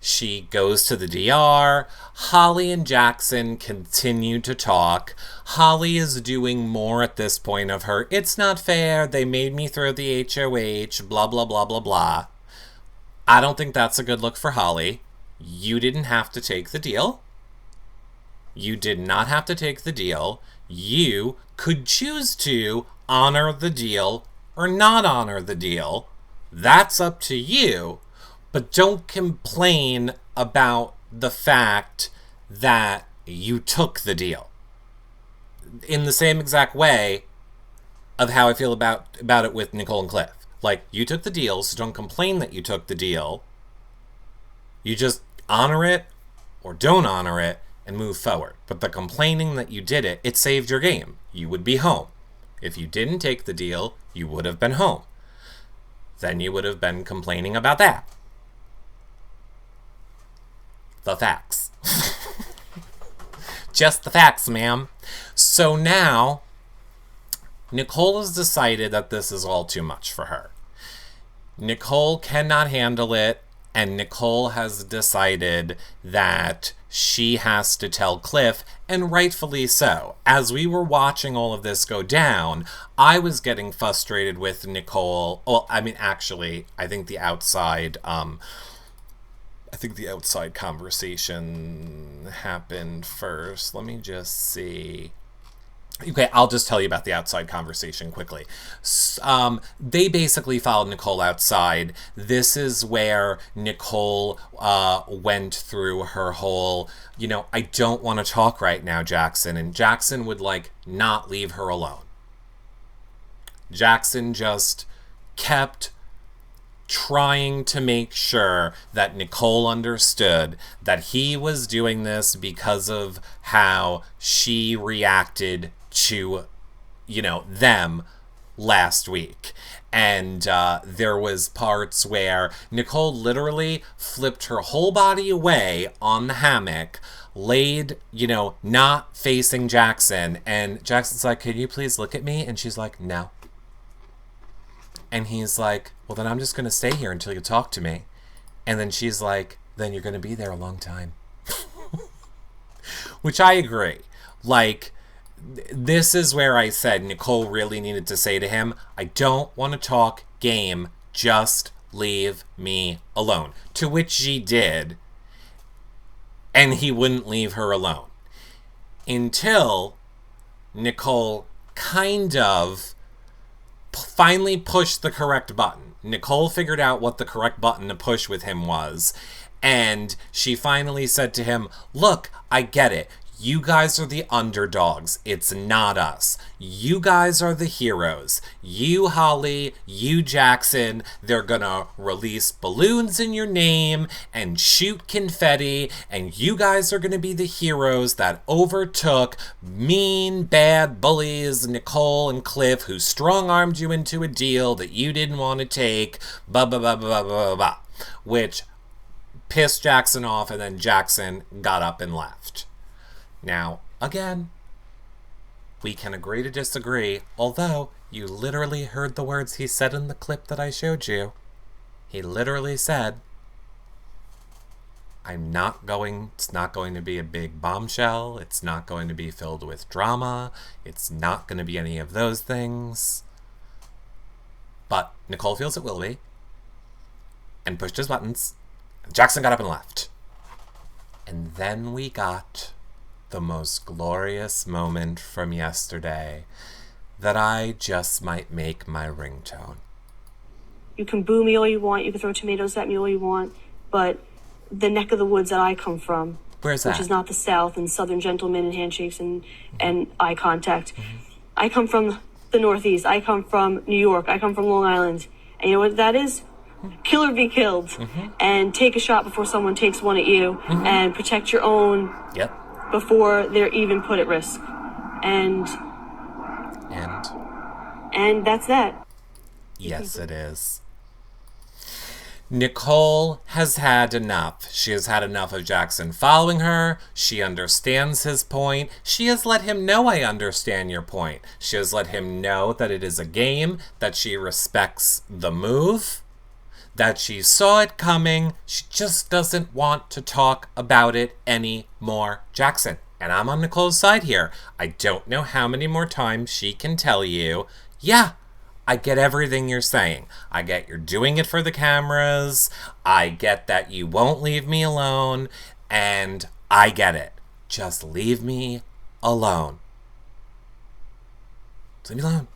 She goes to the DR. Holly and Jackson continue to talk. Holly is doing more at this point of her, it's not fair, they made me throw the HOH, blah, blah, blah, blah, blah. I don't think that's a good look for Holly. You didn't have to take the deal. You did not have to take the deal. You could choose to honor the deal or not honor the deal. That's up to you. But don't complain about the fact that you took the deal. In the same exact way of how I feel about it with Nicole and Cliff. Like, you took the deal, so don't complain that you took the deal. You just honor it or don't honor it and move forward. But the complaining that you did it saved your game. You would be home. If you didn't take the deal, you would have been home. Then you would have been complaining about that. The facts. Just the facts, ma'am. So now, Nicole has decided that this is all too much for her. Nicole cannot handle it, and Nicole has decided that she has to tell Cliff, and rightfully so. As we were watching all of this go down, I was getting frustrated with Nicole. Well, I mean, actually, I think the outside conversation happened first. Let me just see. Okay, I'll just tell you about the outside conversation quickly. They basically followed Nicole outside. This is where Nicole went through her whole, I don't want to talk right now, Jackson. And Jackson would, not leave her alone. Jackson just kept trying to make sure that Nicole understood that he was doing this because of how she reacted to, them last week. And there was parts where Nicole literally flipped her whole body away on the hammock, laid, not facing Jackson. And Jackson's like, can you please look at me? And she's like, no. And he's like, well, then I'm just going to stay here until you talk to me. And then she's like, then you're going to be there a long time. Which I agree. This is where I said Nicole really needed to say to him, I don't want to talk game, just leave me alone. To which she did. And he wouldn't leave her alone. until Nicole kind of finally pushed the correct button. Nicole figured out what the correct button to push with him was. And she finally said to him, look, I get it. You guys are the underdogs. It's not us. You guys are the heroes. You, Holly, you, Jackson, they're gonna release balloons in your name and shoot confetti, and you guys are gonna be the heroes that overtook mean, bad bullies Nicole and Cliff, who strong-armed you into a deal that you didn't want to take, blah, blah, blah, blah, blah, blah, which pissed Jackson off, and then Jackson got up and left. Now, again, we can agree to disagree, although you literally heard the words he said in the clip that I showed you. He literally said, it's not going to be a big bombshell, it's not going to be filled with drama, it's not going to be any of those things. But Nicole feels it will be, and pushed his buttons. Jackson got up and left. And then we got the most glorious moment from yesterday that I just might make my ringtone. You can boo me all you want, you can throw tomatoes at me all you want, but the neck of the woods that I come from, where's that? Which is not the South and Southern gentlemen and handshakes and eye contact. I come from the Northeast. I come from New York. I come from Long Island. And you know what that is? Kill or be killed. And take a shot before someone takes one at you. And protect your own before they're even put at risk. And that's that. Yes, it is. Nicole has had enough. She has had enough of Jackson following her. She understands his point. She has let him know, I understand your point. She has let him know that it is a game, that she respects the move, that she saw it coming. She just doesn't want to talk about it anymore, Jackson. And I'm on Nicole's side here. I don't know how many more times she can tell you, yeah, I get everything you're saying. I get you're doing it for the cameras. I get that you won't leave me alone. And I get it. Just leave me alone. Just leave me alone.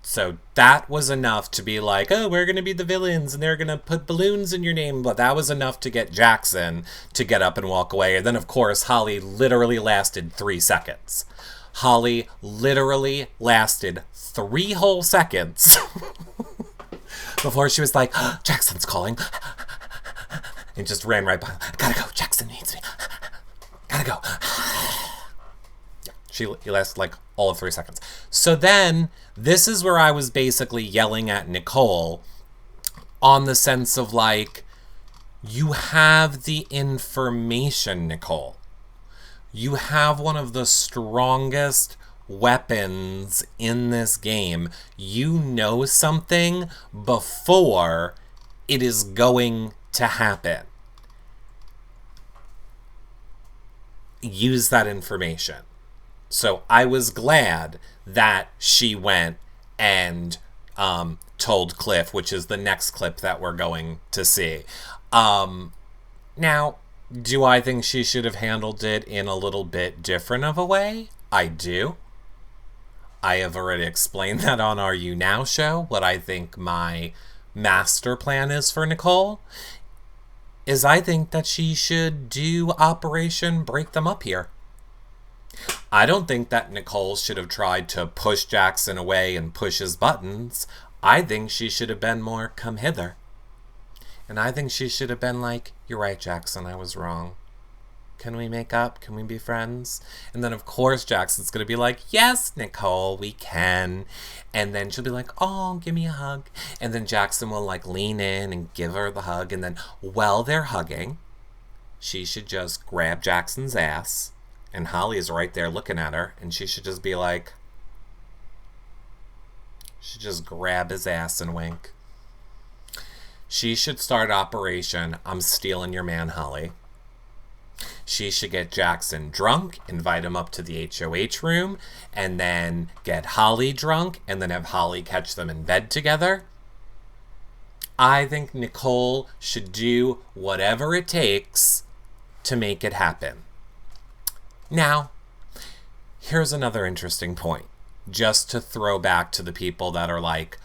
So that was enough to be like, oh, we're going to be the villains and they're going to put balloons in your name. But that was enough to get Jackson to get up and walk away. And then, of course, Holly literally lasted 3 seconds. Holly literally lasted 3 whole seconds before she was like, oh, Jackson's calling. And just ran right by. Gotta go. Jackson needs me. Gotta go. She lasted like all of 3 seconds. So then this is where I was basically yelling at Nicole on the sense of like, you have the information, Nicole. You have one of the strongest weapons in this game. You know something before it is going to happen. Use that information. So I was glad that she went and told Cliff, which is the next clip that we're going to see. Now, do I think she should have handled it in a little bit different of a way? I do. I have already explained that on our You Now show. What I think my master plan is for Nicole is I think that she should do Operation Break Them Up here. I don't think that Nicole should have tried to push Jackson away and push his buttons. I think she should have been more come hither. And I think she should have been like, you're right, Jackson, I was wrong. Can we make up? Can we be friends? And then, of course, Jackson's going to be like, yes, Nicole, we can. And then she'll be like, oh, give me a hug. And then Jackson will, like, lean in and give her the hug. And then while they're hugging, she should just grab Jackson's ass. And Holly is right there looking at her. And she should just be like, she should just grab his ass and wink. She should start Operation I'm Stealing Your Man, Holly. She should get Jackson drunk, invite him up to the HOH room, and then get Holly drunk, and then have Holly catch them in bed together. I think Nicole should do whatever it takes to make it happen. Now, here's another interesting point. Just to throw back to the people that are like,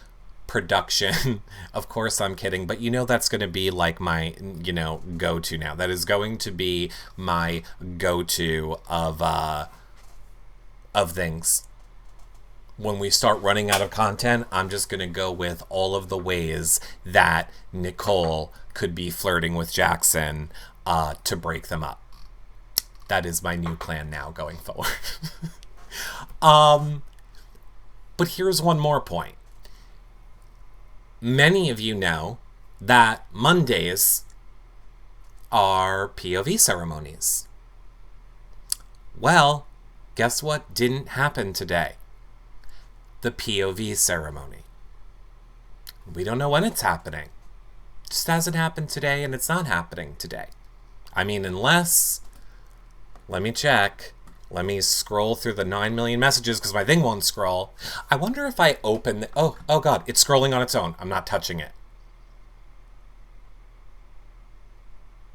production, of course I'm kidding, but that's going to be like my, go-to now. That is going to be my go-to of things. When we start running out of content, I'm just going to go with all of the ways that Nicole could be flirting with Jackson to break them up. That is my new plan now going forward. But here's one more point. Many of you know that Mondays are POV ceremonies. Well, guess what didn't happen today? The POV ceremony. We don't know when it's happening. It just hasn't happened today, and it's not happening today. I mean, unless... Let me check. Let me scroll through the 9 million messages because my thing won't scroll. I wonder if I open... Oh God, it's scrolling on its own. I'm not touching it.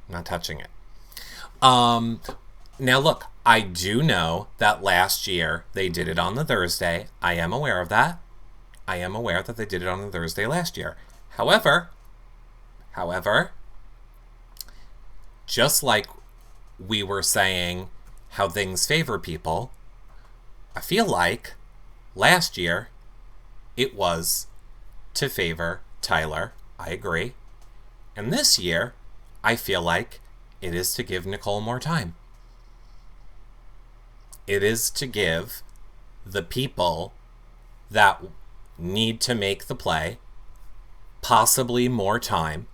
Not touching it. Now look, I do know that last year they did it on the Thursday. I am aware of that. I am aware that they did it on the Thursday last year. However, just like we were saying how things favor people, I feel like last year it was to favor Tyler. I agree. And this year, I feel like it is to give Nicole more time. It is to give the people that need to make the play possibly more time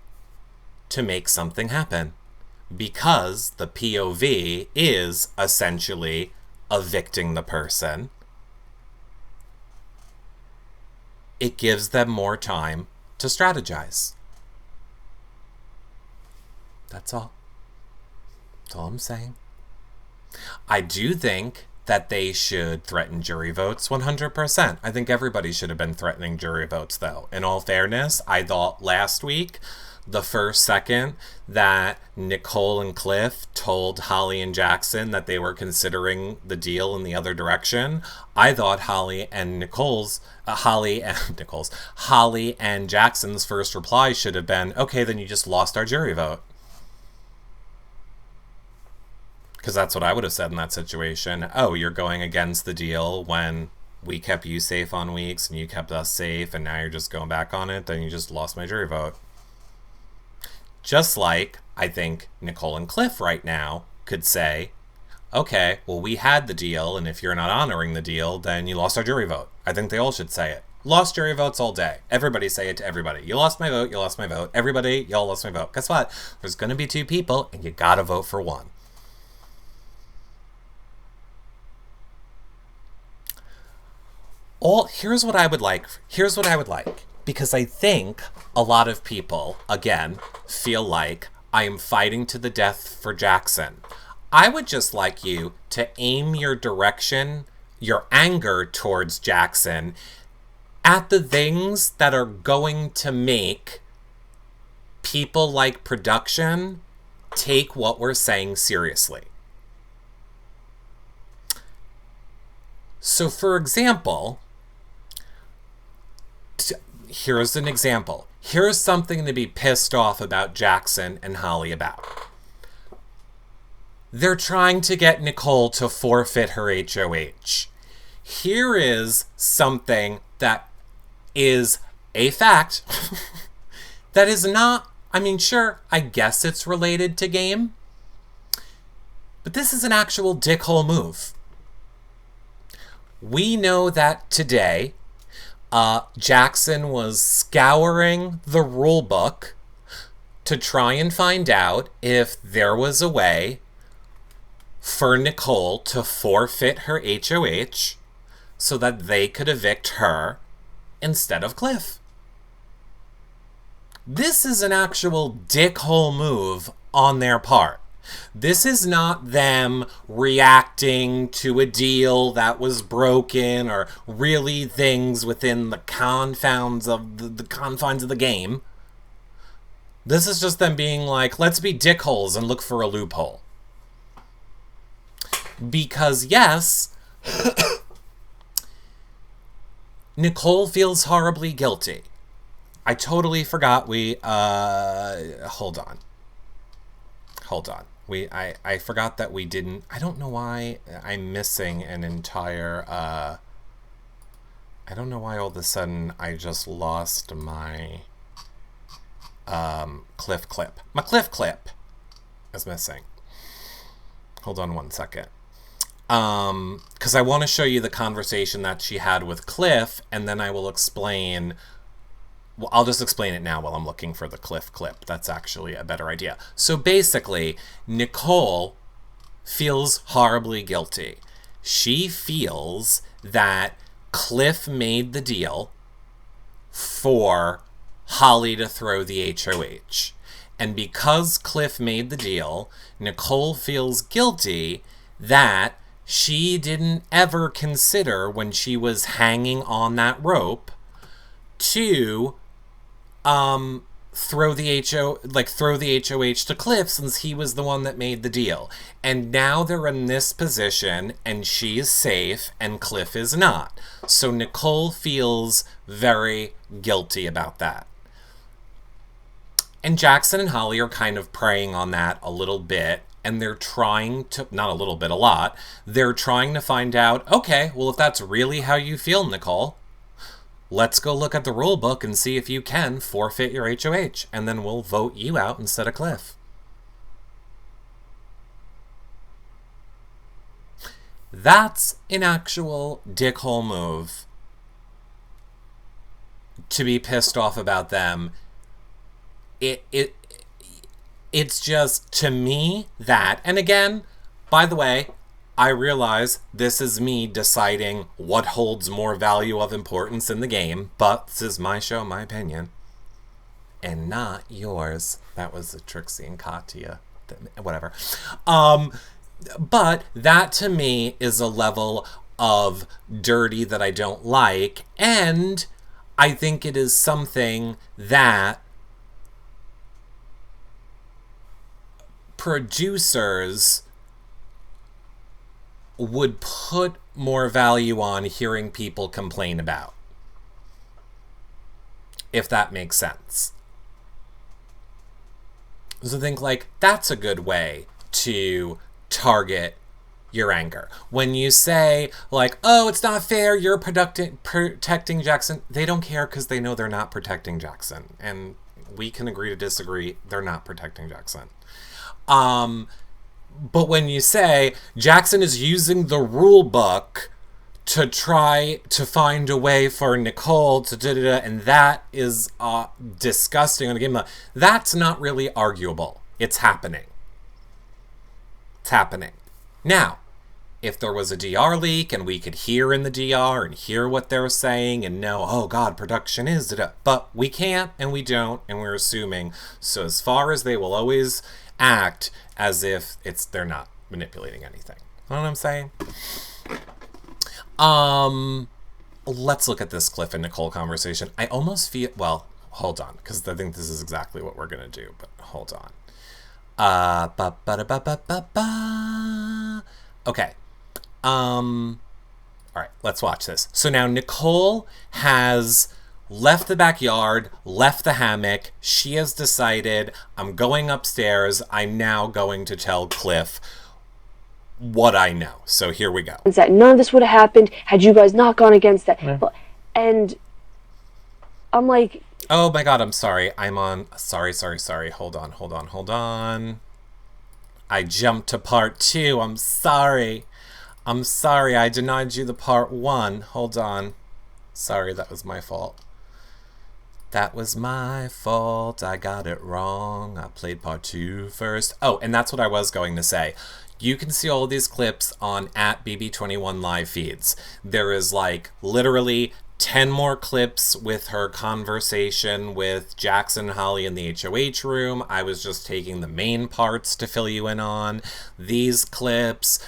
to make something happen. Because the POV is essentially evicting the person, it gives them more time to strategize. That's all. That's all I'm saying. I do think that they should threaten jury votes 100%. I think everybody should have been threatening jury votes, though. In all fairness, I thought last week, the first second that Nicole and Cliff told Holly and Jackson that they were considering the deal in the other direction, I thought Holly and Jackson's first reply should have been, okay, then you just lost our jury vote. Because that's what I would have said in that situation. Oh, you're going against the deal when we kept you safe on weeks and you kept us safe and now you're just going back on it, then you just lost my jury vote. Just like I think Nicole and Cliff right now could say, okay, well, we had the deal, and if you're not honoring the deal, then you lost our jury vote. I think they all should say it. Lost jury votes all day. Everybody say it to everybody. You lost my vote, you lost my vote. Everybody, y'all lost my vote. Guess what? There's going to be 2 people, and you gotta vote for one. Here's what I would like. Because I think a lot of people, again, feel like I am fighting to the death for Jackson. I would just like you to aim your direction, your anger towards Jackson, at the things that are going to make people like production take what we're saying seriously. So, for example... Here's an example. Here's something to be pissed off about Jackson and Holly about. They're trying to get Nicole to forfeit her HOH. Here is something that is a fact that is not, I mean, sure, I guess it's related to game, but this is an actual dickhole move. We know that today, Jackson was scouring the rule book to try and find out if there was a way for Nicole to forfeit her HOH so that they could evict her instead of Cliff. This is an actual dickhole move on their part. This is not them reacting to a deal that was broken or really things within the confines of the game. This is just them being like, let's be dickholes and look for a loophole. Because, yes, Nicole feels horribly guilty. I totally forgot hold on. I forgot that we didn't, I don't know why I'm missing an entire, I don't know why all of a sudden I just lost my, Cliff clip. My Cliff clip is missing. Hold on one second. Because I want to show you the conversation that she had with Cliff, and then I will explain. Well, I'll just explain it now while I'm looking for the Cliff clip. That's actually a better idea. So basically, Nicole feels horribly guilty. She feels that Cliff made the deal for Holly to throw the HOH. And because Cliff made the deal, Nicole feels guilty that she didn't ever consider when she was hanging on that rope to throw the HOH to Cliff, since he was the one that made the deal. And now they're in this position and she's safe and Cliff is not. So Nicole feels very guilty about that. And Jackson and Holly are kind of preying on that a little bit, and they're trying to, not a little bit, a lot, they're trying to find out, okay, well, if that's really how you feel, Nicole, let's go look at the rule book and see if you can forfeit your HOH, and then we'll vote you out instead of Cliff. That's an actual dickhole move to be pissed off about them. It's just, to me, that, and again, by the way, I realize this is me deciding what holds more value of importance in the game, but this is my show, my opinion, and not yours. That was a Trixie and Katya, whatever. But that to me is a level of dirty that I don't like, and I think it is something that producers would put more value on hearing people complain about, if that makes sense. So think like, that's a good way to target your anger. When you say like, oh, it's not fair, you're protecting Jackson, they don't care because they know they're not protecting Jackson. And we can agree to disagree, they're not protecting Jackson. But when you say Jackson is using the rule book to try to find a way for Nicole to da-da-da, and that is disgusting on a game, that's not really arguable. It's happening. It's happening. Now, if there was a DR leak and we could hear in the DR and hear what they're saying and know, oh God, production is da-da, but we can't and we don't, and we're assuming. So as far as they will always act as if they're not manipulating anything. You know what I'm saying? Let's look at this Cliff and Nicole conversation. I almost feel, well, hold on, because I think this is exactly what we're gonna do, but hold on. Okay. All right, let's watch this. So now Nicole has left the backyard, left the hammock. She has decided, I'm going upstairs. I'm now going to tell Cliff what I know. So here we go. None of this would have happened had you guys not gone against that. Yeah. And I'm like, oh my God, I'm sorry. I'm on. Sorry. Hold on. I jumped to part 2. I'm sorry. I denied you the part 1. Hold on. Sorry, that was my fault. That was my fault. I got it wrong. I played part 2 first. Oh, and that's what I was going to say. You can see all of these clips on @BB21 live feeds. There is like literally 10 more clips with her conversation with Jackson and Holly in the HOH room. I was just taking the main parts to fill you in on. These clips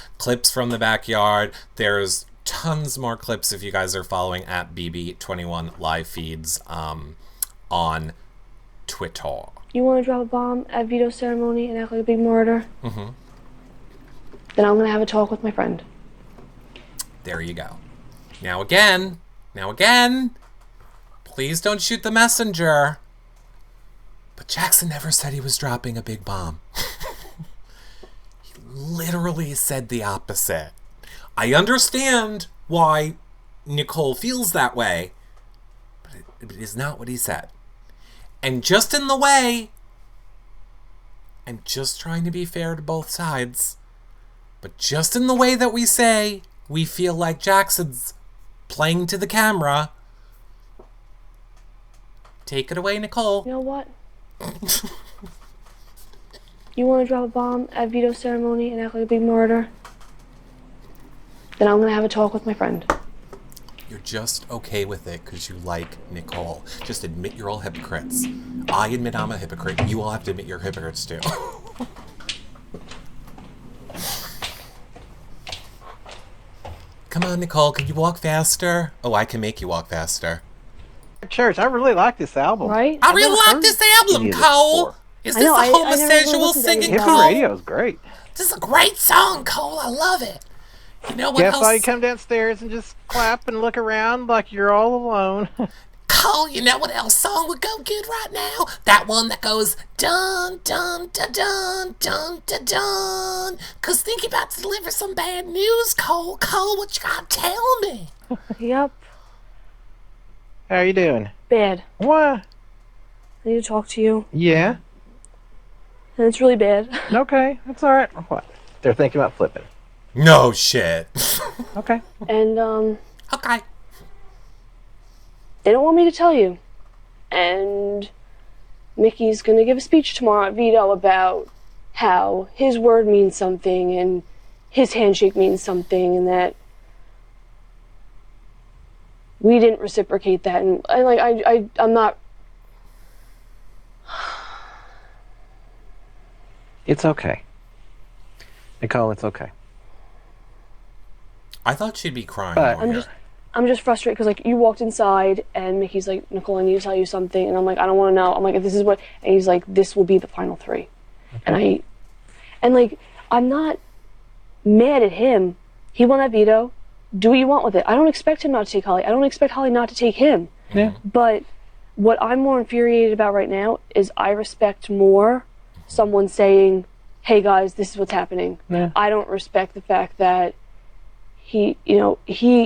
from the backyard. There's tons more clips if you guys are following @BB21 live feeds on Twitter. You want to drop a bomb at Vito's ceremony and act like a big martyr? Mm-hmm. then I'm going to have a talk with my friend. There you go. Now again, please don't shoot the messenger. But Jackson never said he was dropping a big bomb. He literally said the opposite. I understand why Nicole feels that way, but it is not what he said. And just in the way, and just trying to be fair to both sides, but just in the way that we say we feel like Jackson's playing to the camera. Take it away, Nicole. You know what? You want to drop a bomb at Vito's ceremony and act like a big martyr? Then I'm going to have a talk with my friend. You're just okay with it because you like Nicole. Just admit you're all hypocrites. I admit I'm a hypocrite. You all have to admit you're hypocrites too. Come on, Nicole, can you walk faster? Oh, I can make you walk faster. Church, I really like this album. Right? I really like this album, Cole. Is this a homosexual singing, Hip Cole? Radio is great. This is a great song, Cole. I love it. You know what Guess else? why you come downstairs and just clap and look around like you're all alone. Cole, you know what else song would go good right now? That one that goes dun dun dun dun dun dun dun. Cause think you're about to deliver some bad news, Cole. Cole, what you gotta tell me? Yep. How you doing? Bad. What? I need to talk to you. Yeah? And it's really bad. Okay, that's alright. What? They're thinking about flipping. No shit. Okay. And, Okay. they don't want me to tell you. And Mickey's gonna give a speech tomorrow at Vito about how his word means something and his handshake means something and that we didn't reciprocate that. And I'm not... It's okay. Nicole, it's okay. I thought she'd be crying. But I'm just frustrated because like you walked inside and Mickey's like, Nicole, I need to tell you something, and I'm like, I don't want to know. I'm like, if this is what, and he's like, this will be the final three, okay. and like I'm not mad at him. He won that veto. Do what you want with it. I don't expect him not to take Holly. I don't expect Holly not to take him. Yeah. But what I'm more infuriated about right now is I respect more someone saying, hey guys, this is what's happening. Yeah. I don't respect the fact that he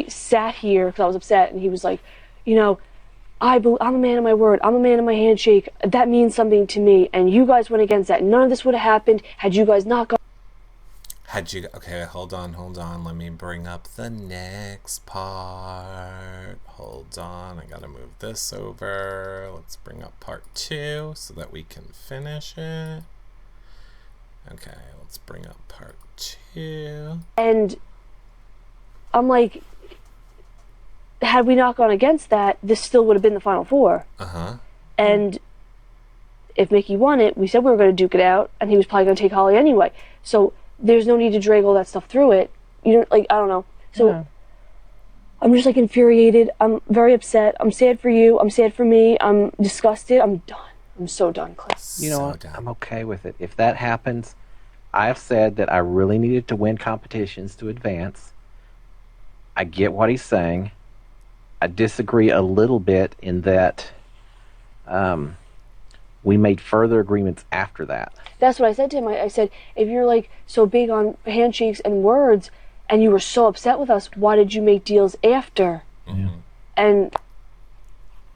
sat here because I was upset and he was like, I'm a man of my word. I'm a man of my handshake. That means something to me. And you guys went against that. None of this would have happened had you guys not gone. Okay, hold on. Let me bring up the next part. Hold on, I gotta move this over. Let's bring up part 2 so that we can finish it. Okay, let's bring up part 2. And I'm like, had we not gone against that, this still would have been the final 4. Uh-huh. And if Mickey won it, we said we were going to duke it out, and he was probably going to take Holly anyway. So there's no need to drag all that stuff through it. I don't know. So yeah. I'm just infuriated. I'm very upset. I'm sad for you. I'm sad for me. I'm disgusted. I'm done. I'm so done, Cliff. You know what? I'm okay with it. If that happens, I have said that I really needed to win competitions to advance. I get what he's saying. I disagree a little bit in that we made further agreements after that. That's what I said to him. I said, if you're so big on handshakes and words and you were so upset with us, why did you make deals after? Mm-hmm. And,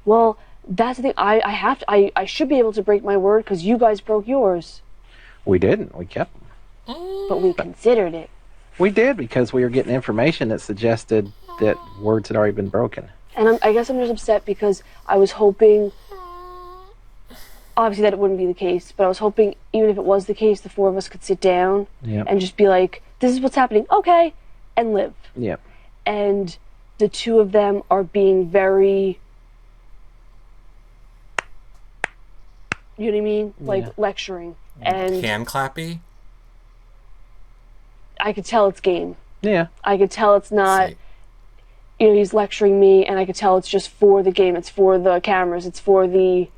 well, that's the thing. I should be able to break my word because you guys broke yours. We didn't. We kept them. But we considered it. We did because we were getting information that suggested that words had already been broken. And I guess I'm just upset because I was hoping, obviously that it wouldn't be the case, but I was hoping even if it was the case, the 4 of us could sit down and just be like, this is what's happening, okay, and live. Yep. And the 2 of them are being very, you know what I mean? Lecturing. And hand clappy? I could tell it's game. Yeah. I could tell it's not, he's lecturing me, and I could tell it's just for the game. It's for the cameras. It's for the,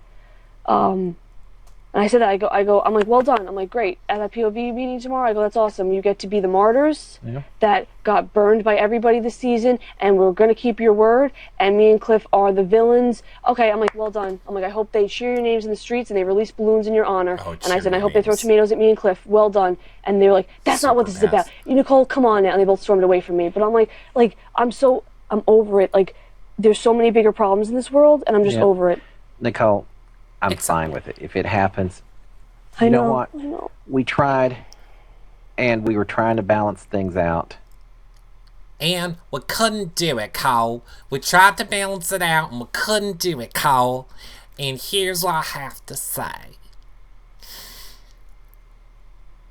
And I said that, I'm like, well done. I'm like, great. At that POV meeting tomorrow, I go, that's awesome. You get to be the martyrs that got burned by everybody this season, and we're going to keep your word, and me and Cliff are the villains. Okay, I'm like, well done. I'm like, I hope they cheer your names in the streets and they release balloons in your honor. And I said, I hope they throw tomatoes at me and Cliff. Well done. And they were like, that's not what this is about. Nicole, come on now. And they both stormed away from me. But I'm like, I'm over it. Like, there's so many bigger problems in this world, and I'm just over it. Nicole, I'm fine with it. If it happens, you know what? I know. We tried, and we were trying to balance things out. And we couldn't do it, Cole. We tried to balance it out, and we couldn't do it, Cole. And here's what I have to say.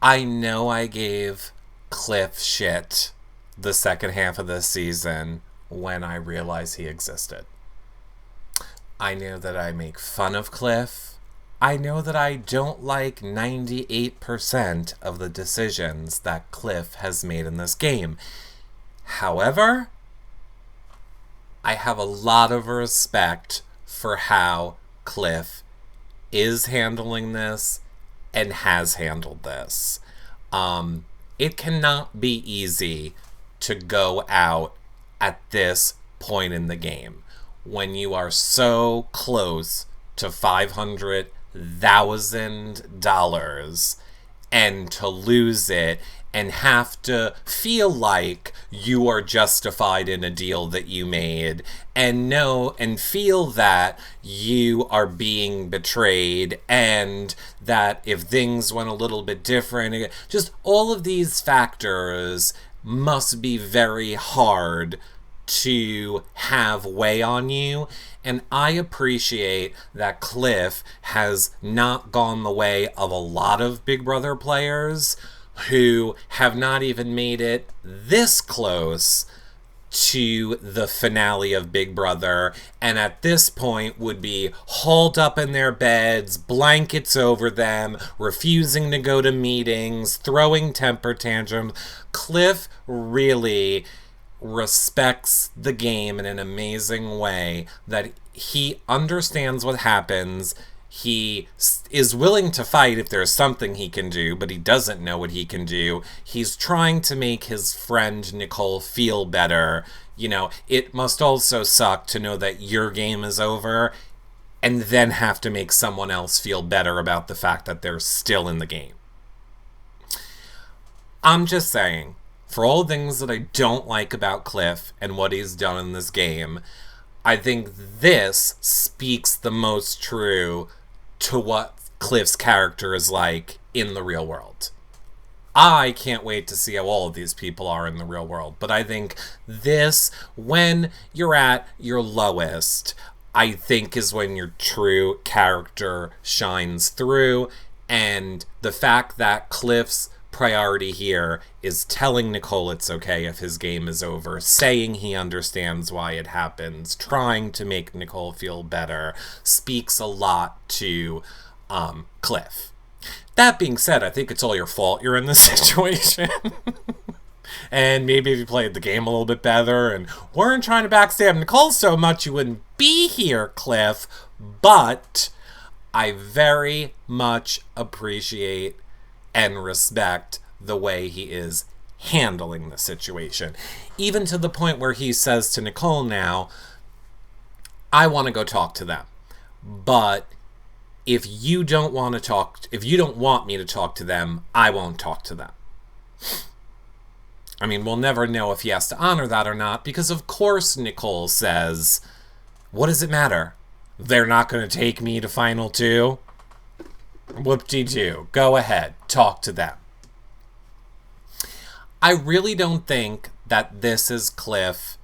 I know I gave Cliff shit the second half of this season when I realized he existed. I know that I make fun of Cliff. I know that I don't like 98% of the decisions that Cliff has made in this game. However, I have a lot of respect for how Cliff is handling this and has handled this. It cannot be easy to go out at this point in the game when you are so close to $500,000 and to lose it and have to feel like you are justified in a deal that you made and know and feel that you are being betrayed and that if things went a little bit different, just all of these factors must be very hard to have weigh on you. And I appreciate that Cliff has not gone the way of a lot of Big Brother players who have not even made it this close to the finale of Big Brother, and at this point would be hauled up in their beds, blankets over them, refusing to go to meetings, throwing temper tantrums. Cliff really respects the game in an amazing way, that he understands what happens. He is willing to fight if there's something he can do, but he doesn't know what he can do. He's trying to make his friend Nicole feel better. You know, it must also suck to know that your game is over and then have to make someone else feel better about the fact that they're still in the game. I'm just saying, for all the things that I don't like about Cliff and what he's done in this game, I think this speaks the most true to what Cliff's character is like in the real world. I can't wait to see how all of these people are in the real world, but I think this, when you're at your lowest, I think is when your true character shines through, and the fact that Cliff's priority here is telling Nicole it's okay if his game is over, saying he understands why it happens, trying to make Nicole feel better, speaks a lot to Cliff. That being said, I think it's all your fault you're in this situation. And maybe if you played the game a little bit better and weren't trying to backstab Nicole so much, you wouldn't be here, Cliff. But I very much appreciate and respect the way he is handling the situation. Even to the point where he says to Nicole now, I want to go talk to them. But if you don't want me to talk to them, I won't talk to them. I mean, we'll never know if he has to honor that or not, because of course Nicole says, what does it matter? They're not going to take me to Final 2? Whoop-de-doo. Go ahead. Talk to them. I really don't think that this is Cliff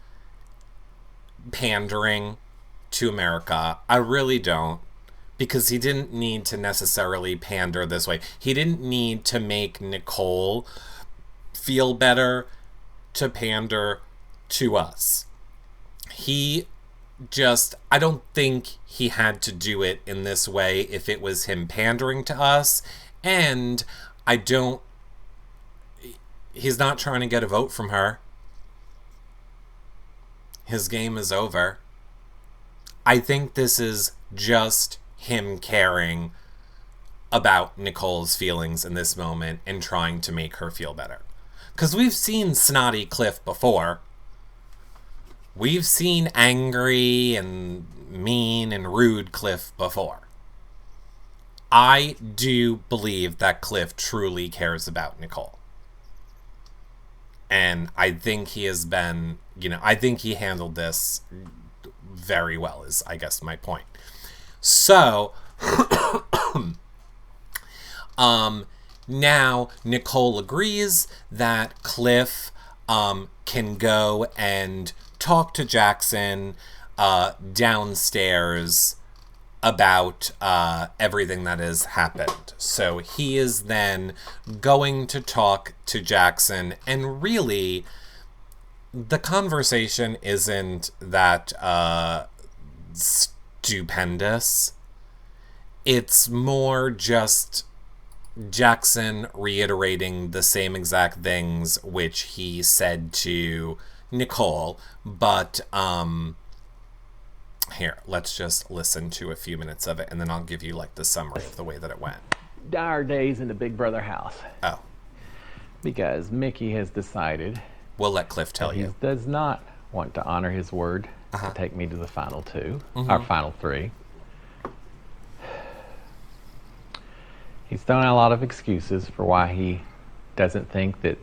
pandering to America. I really don't. Because he didn't need to necessarily pander this way. He didn't need to make Nicole feel better to pander to us. I don't think he had to do it in this way if it was him pandering to us. And he's not trying to get a vote from her. His game is over. I think this is just him caring about Nicole's feelings in this moment and trying to make her feel better. Because we've seen snotty Cliff before. We've seen angry and mean and rude Cliff before. I do believe that Cliff truly cares about Nicole. And I think he has been, I think he handled this very well, is I guess my point. So, now Nicole agrees that Cliff can go and talk to Jackson downstairs about everything that has happened. So he is then going to talk to Jackson, and really the conversation isn't that stupendous. It's more just Jackson reiterating the same exact things which he said to Nicole, but here, let's just listen to a few minutes of it, and then I'll give you like the summary of the way that it went. Dire days in the Big Brother house. Oh. Because Mickey has decided... We'll let Cliff tell you. He does not want to honor his word to take me to the final two, or final three. He's thrown out a lot of excuses for why he doesn't think that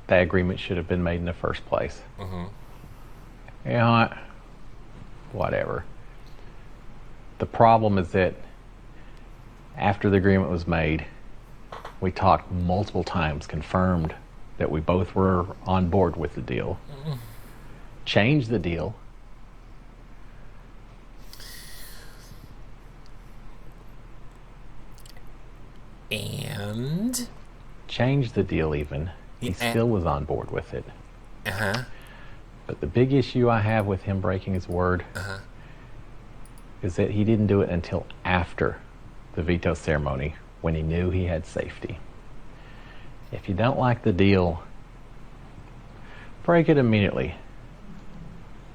that agreement should have been made in the first place. You know what? Whatever. The problem is that after the agreement was made, we talked multiple times, confirmed that we both were on board with the deal, changed the deal. And? Changed the deal even. He still was on board with it. But the big issue I have with him breaking his word is that he didn't do it until after the veto ceremony, when he knew he had safety. If you don't like the deal, break it immediately.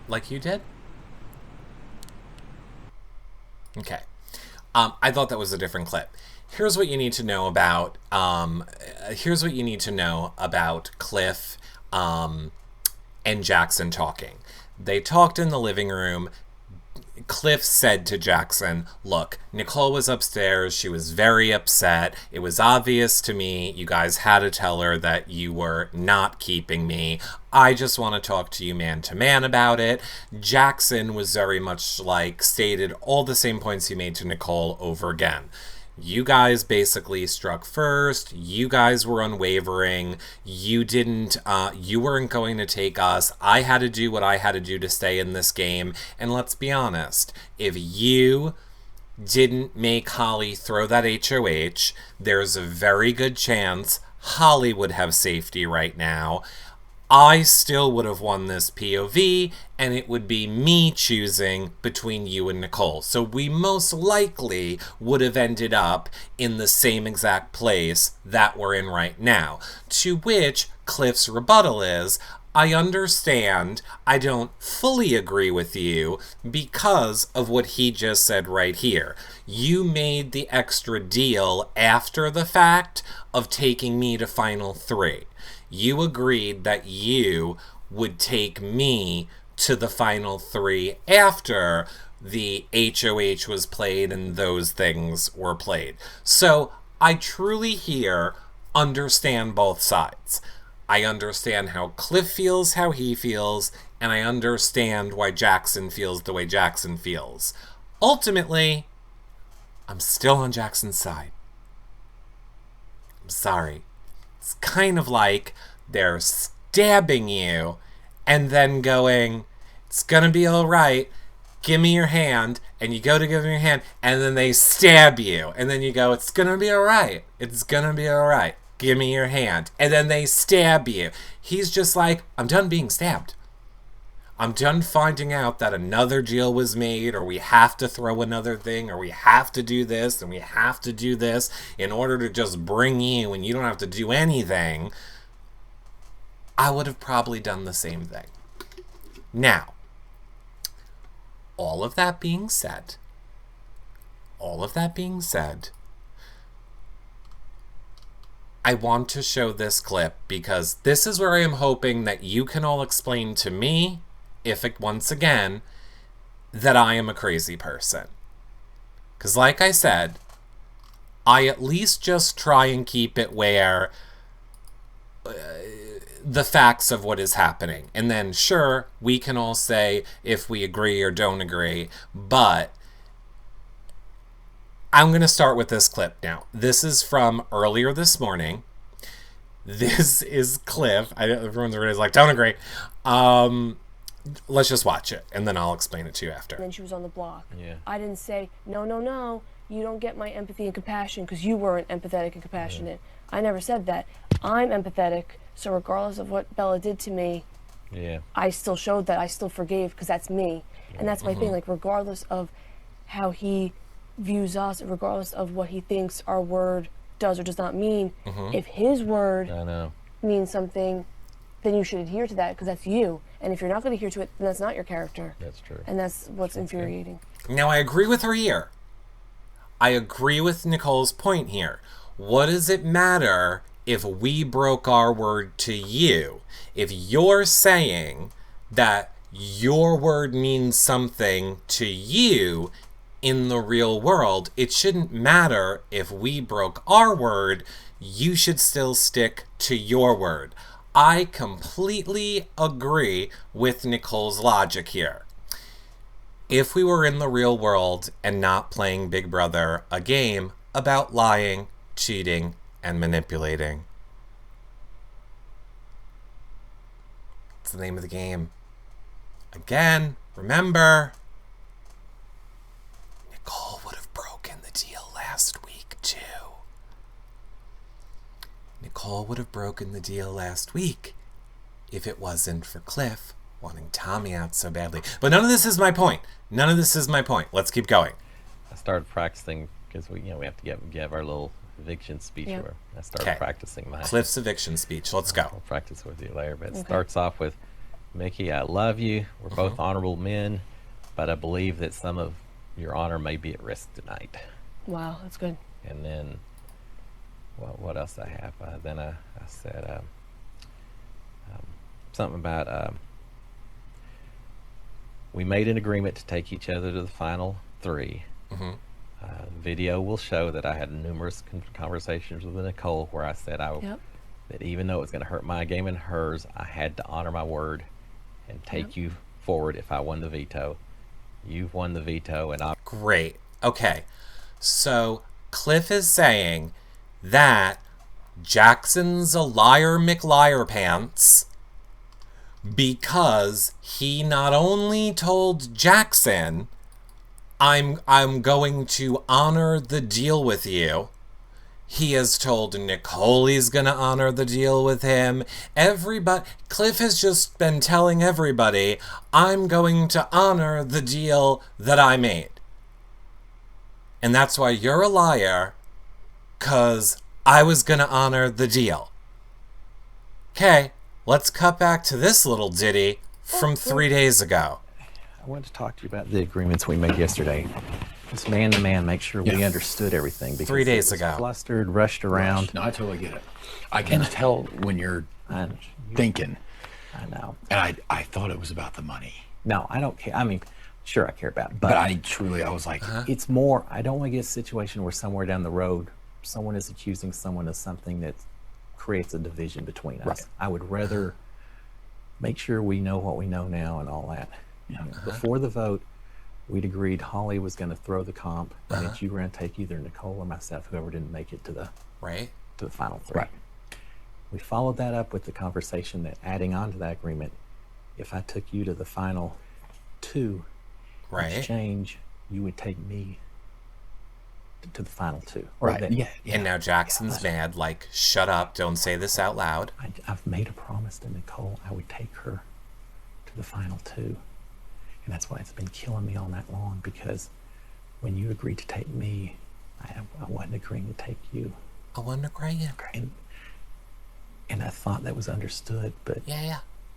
Like you did? Okay. I thought that was a different clip. Here's what you need to know about Cliff and Jackson talking. They talked in the living room. Cliff said to Jackson, look, Nicole was upstairs. She was very upset. It was obvious to me. You guys had to tell her that you were not keeping me. I just want to talk to you man to man about it. Jackson was very much like stated all the same points he made to Nicole over again. You guys basically struck first. You guys were unwavering. You weren't going to take us. I had to do what I had to do to stay in this game. And let's be honest, if you didn't make Holly throw that HOH, there's a very good chance Holly would have safety right now. I still would have won this POV, and it would be me choosing between you and Nicole. So we most likely would have ended up in the same exact place that we're in right now. To which Cliff's rebuttal is, I understand I don't fully agree with you because of what he just said right here. You made the extra deal after the fact of taking me to final three. You agreed that you would take me to the final three after the HOH was played and those things were played. So I truly here understand both sides. I understand how Cliff feels, how he feels, and I understand why Jackson feels the way Jackson feels. Ultimately, I'm still on Jackson's side. I'm sorry. It's kind of like they're stabbing you and then going, it's gonna be all right, give me your hand, and you go to give them your hand, and then they stab you, and then you go, it's gonna be all right, it's gonna be all right, give me your hand, and then they stab you. He's just like, I'm done being stabbed. I'm done finding out that another deal was made, or we have to throw another thing, or we have to do this, and we have to do this in order to just bring you, and you don't have to do anything. I would have probably done the same thing. Now, all of that being said, I want to show this clip because this is where I am hoping that you can all explain to me, once again, that I am a crazy person. Because like I said, I at least just try and keep it where the facts of what is happening. And then, sure, we can all say if we agree or don't agree, but I'm going to start with this clip now. This is from earlier this morning. This is Cliff. Everyone's already like, don't agree. Let's just watch it, and then I'll explain it to you after. And then she was on the block. Yeah. I didn't say, no, you don't get my empathy and compassion because you weren't empathetic and compassionate. Yeah. I never said that. I'm empathetic, so regardless of what Bella did to me, I still showed that. I still forgave because that's me. And that's my thing, like regardless of how he views us, regardless of what he thinks our word does or does not mean, if his word means something, then you should adhere to that because that's you. And if you're not going to adhere to it, then that's not your character. That's true. And that's what's infuriating. Now, I agree with her here. I agree with Nicole's point here. What does it matter if we broke our word to you? If you're saying that your word means something to you in the real world, it shouldn't matter if we broke our word. You should still stick to your word. I completely agree with Nicole's logic here. If we were in the real world and not playing Big Brother, a game about lying, cheating, and manipulating. It's the name of the game. Again, remember, Nicole would have broken the deal last week, too. Nicole would have broken the deal last week if it wasn't for Cliff wanting Tommy out so badly. But none of this is my point. Let's keep going. I started practicing because we have to give our little eviction speech. Where I started practicing my Cliff's eviction speech. Let's go. I'll practice with you later, but it starts off with, Mickey, I love you. We're both honorable men, but I believe that some of your honor may be at risk tonight. Wow, that's good. And then, what else I have? Then I said something about we made an agreement to take each other to the final 3. Video will show that I had numerous conversations with Nicole where I said that even though it was going to hurt my game and hers, I had to honor my word and take you forward if I won the veto. You've won the veto, and I'm... Great. Okay. So, Cliff is saying that Jackson's a liar McLiar pants because he not only told Jackson, I'm going to honor the deal with you. He has told Nicole he's going to honor the deal with him. Cliff has just been telling everybody, I'm going to honor the deal that I made. And that's why you're a liar, because I was going to honor the deal. Okay, let's cut back to this little ditty from 3 days ago. I wanted to talk to you about the agreements we made yesterday. Just man to man, make sure we understood everything. Because 3 days ago. Flustered, rushed around. No, I totally get it. I can tell when you're thinking. I know. And I thought it was about the money. No, I don't care. I mean, sure I care about it. But I was like... It's more, I don't want to get a situation where somewhere down the road, someone is accusing someone of something that creates a division between us. Right. I would rather make sure we know what we know now and all that. Before the vote, we'd agreed Holly was going to throw the comp, and that you were going to take either Nicole or myself, whoever didn't make it to the final 3. Right. We followed that up with the conversation that adding on to that agreement, if I took you to the final 2, in exchange, you would take me to the final 2. And now Jackson's mad, like, shut up, don't say this out loud. I've made a promise to Nicole I would take her to the final 2. And that's why it's been killing me all night long, because when you agreed to take me, I wasn't agreeing to take you. I wasn't agreeing. And I thought that was understood, but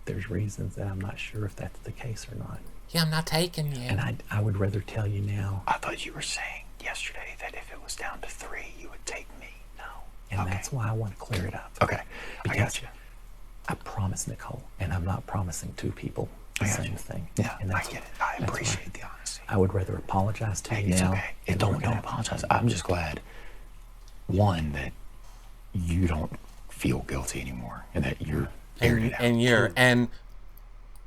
there's reasons that I'm not sure if that's the case or not. Yeah, I'm not taking you. And I would rather tell you now. I thought you were saying yesterday that if it was down to 3, you would take me. No. And that's why I want to clear it up. Okay, I got you. I promised Nicole, and I'm not promising two people the same thing. Yeah, and I get it. I appreciate the honesty. I would rather apologize to you it's now. Okay. Don't apologize. I'm just glad, one, that you don't feel guilty anymore, and that you're and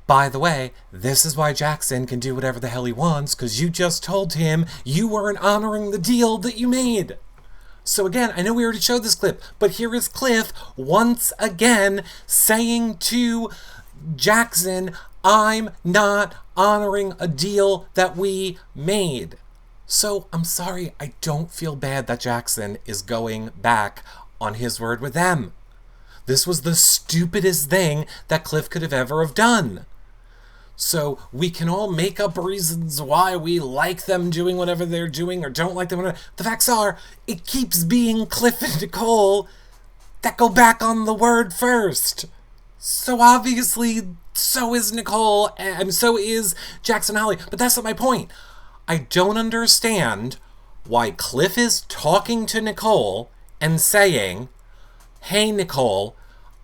by the way, this is why Jackson can do whatever the hell he wants, because you just told him you weren't honoring the deal that you made. So again, I know we already showed this clip, but here is Cliff once again saying to Jackson, I'm not honoring a deal that we made. So I'm sorry, I don't feel bad that Jackson is going back on his word with them. This was the stupidest thing that Cliff could have ever have done. So we can all make up reasons why we like them doing whatever they're doing or don't like them. The facts are, it keeps being Cliff and Nicole that go back on the word first. So obviously, so is Nicole, and so is Jackson Holly. But that's not my point. I don't understand why Cliff is talking to Nicole and saying, hey, Nicole,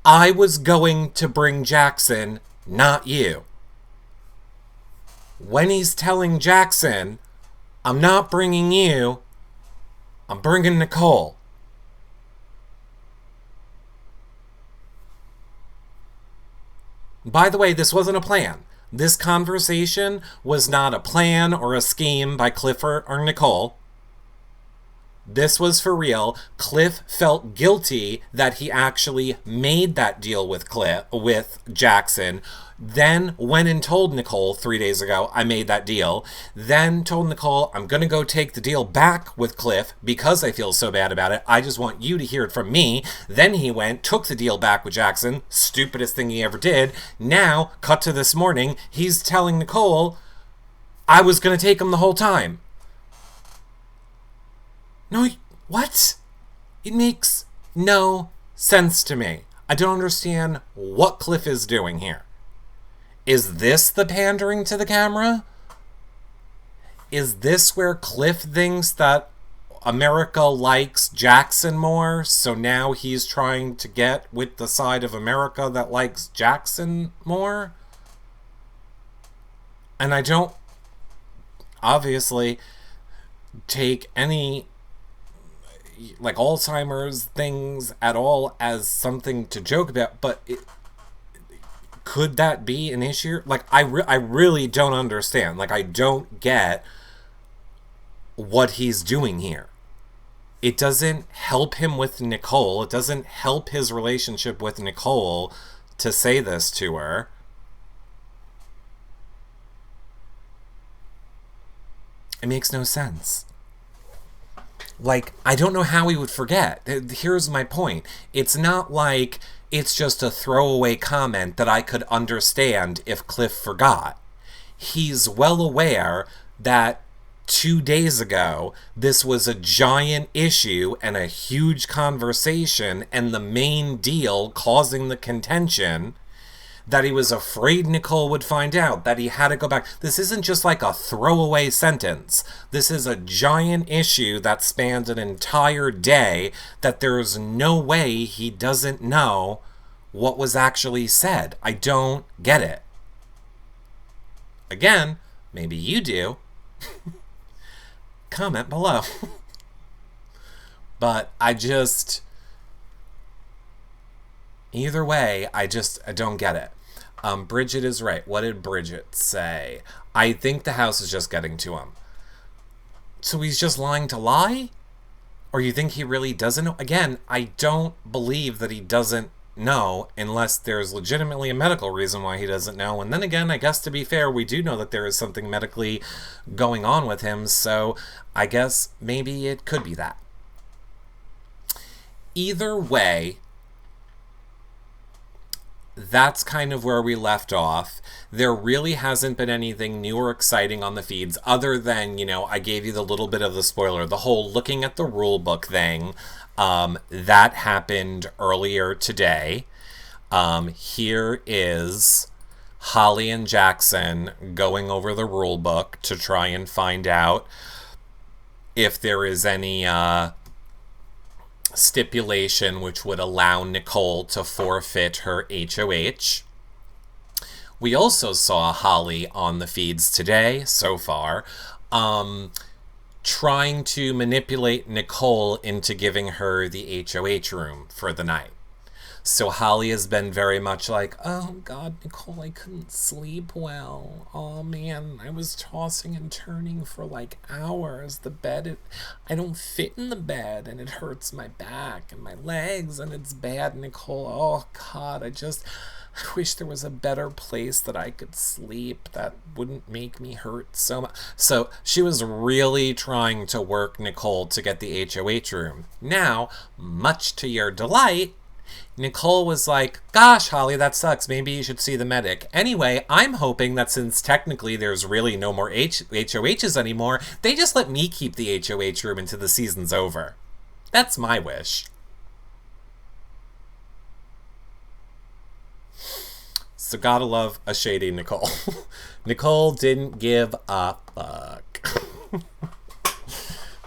I was going to bring Jackson, not you. When he's telling Jackson, I'm not bringing you, I'm bringing Nicole. By the way, this wasn't a plan. This conversation was not a plan or a scheme by Cliff or Nicole. This was for real. Cliff felt guilty that he actually made that deal with Jackson. Then went and told Nicole 3 days ago, I made that deal. Then told Nicole, I'm going to go take the deal back with Cliff because I feel so bad about it. I just want you to hear it from me. Then he went, took the deal back with Jackson. Stupidest thing he ever did. Now, cut to this morning, he's telling Nicole, I was going to take him the whole time. No, what? It makes no sense to me. I don't understand what Cliff is doing here. Is this the pandering to the camera? Is this where Cliff thinks that America likes Jackson more, so now he's trying to get with the side of America that likes Jackson more? And I don't, obviously, take any like Alzheimer's things at all as something to joke about, but could that be an issue? Like, I really don't understand. Like, I don't get what he's doing here. It doesn't help him with Nicole. It doesn't help his relationship with Nicole to say this to her. It makes no sense. Like, I don't know how he would forget. Here's my point. It's not like it's just a throwaway comment that I could understand if Cliff forgot. He's well aware that 2 days ago, this was a giant issue and a huge conversation and the main deal causing the contention, that he was afraid Nicole would find out, that he had to go back. This isn't just like a throwaway sentence. This is a giant issue that spans an entire day that there's no way he doesn't know what was actually said. I don't get it. Again, maybe you do. Comment below. But either way, I don't get it. Bridget is right. What did Bridget say? I think the house is just getting to him. So he's just lying to lie? Or you think he really doesn't know? Again, I don't believe that he doesn't know unless there's legitimately a medical reason why he doesn't know. And then again, I guess to be fair, we do know that there is something medically going on with him. So I guess maybe it could be that. Either way, that's kind of where we left off. There really hasn't been anything new or exciting on the feeds other than, I gave you the little bit of the spoiler, the whole looking at the rule book thing. That happened earlier today. Here is Holly and Jackson going over the rule book to try and find out if there is any stipulation which would allow Nicole to forfeit her HOH. We also saw Holly on the feeds today, so far, trying to manipulate Nicole into giving her the HOH room for the night. So Holly has been very much like, oh God, Nicole, I couldn't sleep well. Oh man, I was tossing and turning for like hours. The bed, I don't fit in the bed and it hurts my back and my legs and it's bad, Nicole. Oh God, I wish there was a better place that I could sleep that wouldn't make me hurt so much. So she was really trying to work Nicole to get the HOH room. Now, much to your delight, Nicole was like, gosh, Holly, that sucks. Maybe you should see the medic. Anyway, I'm hoping that since technically there's really no more HOHs anymore, they just let me keep the HOH room until the season's over. That's my wish. So gotta love a shady Nicole. Nicole didn't give a fuck.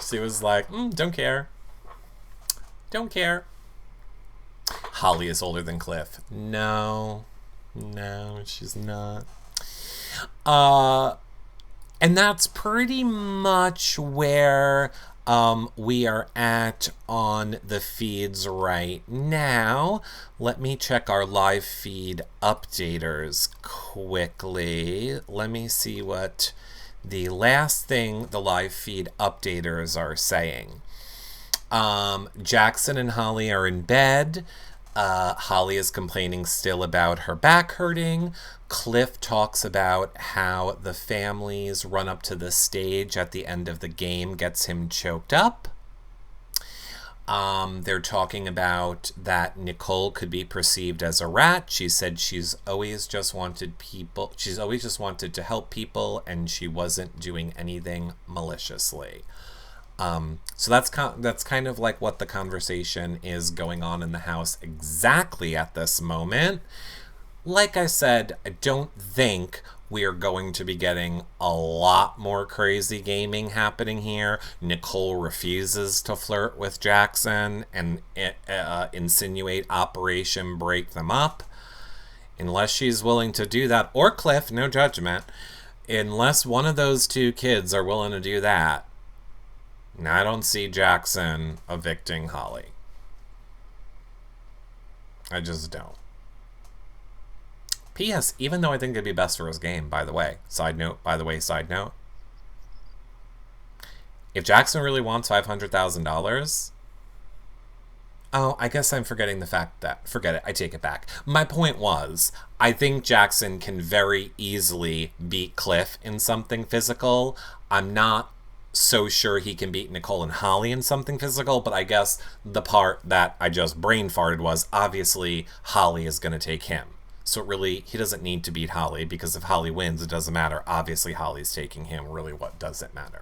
She was like, don't care. Don't care. Holly is older than Cliff. No, she's not. And that's pretty much where we are at on the feeds right now. Let me check our live feed updaters quickly. Let me see what the last thing the live feed updaters are saying. Jackson and Holly are in bed. Holly is complaining still about her back hurting. Cliff talks about how the family's run up to the stage at the end of the game gets him choked up. They're talking about that Nicole could be perceived as a rat. She said she's always just wanted to help people and she wasn't doing anything maliciously. So that's kind of like what the conversation is going on in the house exactly at this moment. Like I said, I don't think we are going to be getting a lot more crazy gaming happening here. Nicole refuses to flirt with Jackson and insinuate Operation Break Them Up. Unless she's willing to do that, or Cliff, no judgment. Unless one of those two kids are willing to do that, now, I don't see Jackson evicting Holly. I just don't. P.S. Even though I think it'd be best for his game, by the way. Side note. If Jackson really wants $500,000... Oh, I guess I'm forgetting the fact that... Forget it. I take it back. My point was, I think Jackson can very easily beat Cliff in something physical. I'm not so sure he can beat Nicole and Holly in something physical, but I guess the part that I just brain farted was obviously Holly is going to take him. So really, he doesn't need to beat Holly because if Holly wins, it doesn't matter. Obviously, Holly's taking him. Really, what does it matter?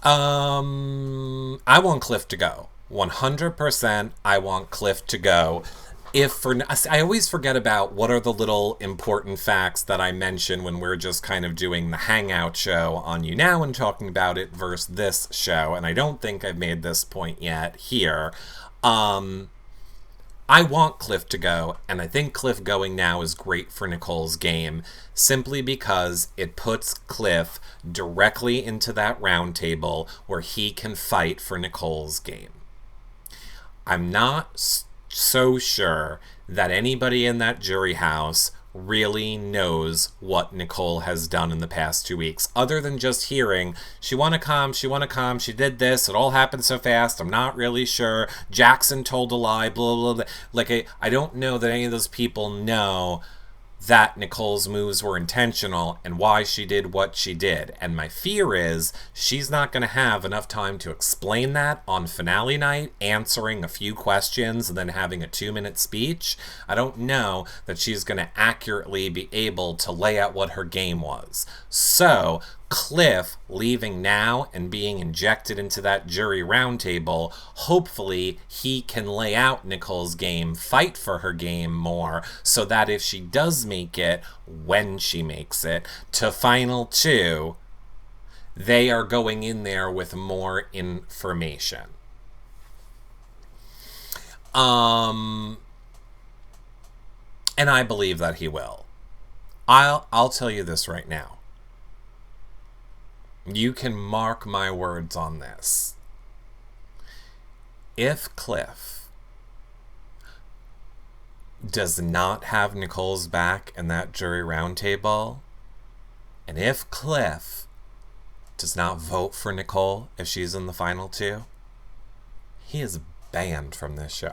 I want Cliff to go. 100% I want Cliff to go. I always forget about what are the little important facts that I mention when we're just kind of doing the hangout show on You Now and talking about it versus this show, and I don't think I've made this point yet here. I want Cliff to go, and I think Cliff going now is great for Nicole's game, simply because it puts Cliff directly into that round table where he can fight for Nicole's game. I'm not so sure that anybody in that jury house really knows what Nicole has done in the past 2 weeks, other than just hearing, she wanna come, she did this, it all happened so fast, I'm not really sure, Jackson told a lie, blah, blah, blah. Like, I don't know that any of those people know that Nicole's moves were intentional and why she did what she did. And my fear is she's not going to have enough time to explain that on finale night, answering a few questions and then having a 2-minute speech. I don't know that she's going to accurately be able to lay out what her game was. So Cliff leaving now and being injected into that jury roundtable, hopefully he can lay out Nicole's game, fight for her game more, so that if she does make it, when she makes it, to Final 2, they are going in there with more information. And I believe that he will. I'll tell you this right now. You can mark my words on this. If Cliff does not have Nicole's back in that jury roundtable, and if Cliff does not vote for Nicole if she's in the final two, he is banned from this show.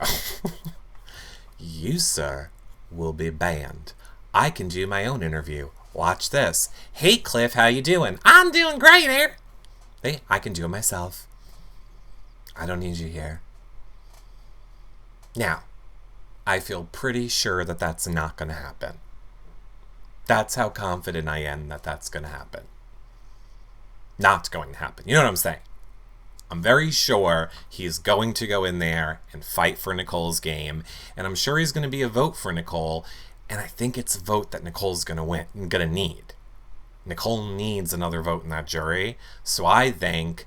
You, sir, will be banned. I can do my own interview. Watch this. Hey, Cliff, how you doing? I'm doing great here. Hey, I can do it myself. I don't need you here. Now, I feel pretty sure that that's not going to happen. That's how confident I am that that's going to happen. Not going to happen. You know what I'm saying? I'm very sure he's going to go in there and fight for Nicole's game. And I'm sure he's going to be a vote for Nicole. And I think it's a vote that Nicole's going to need. Nicole needs another vote in that jury. So I think,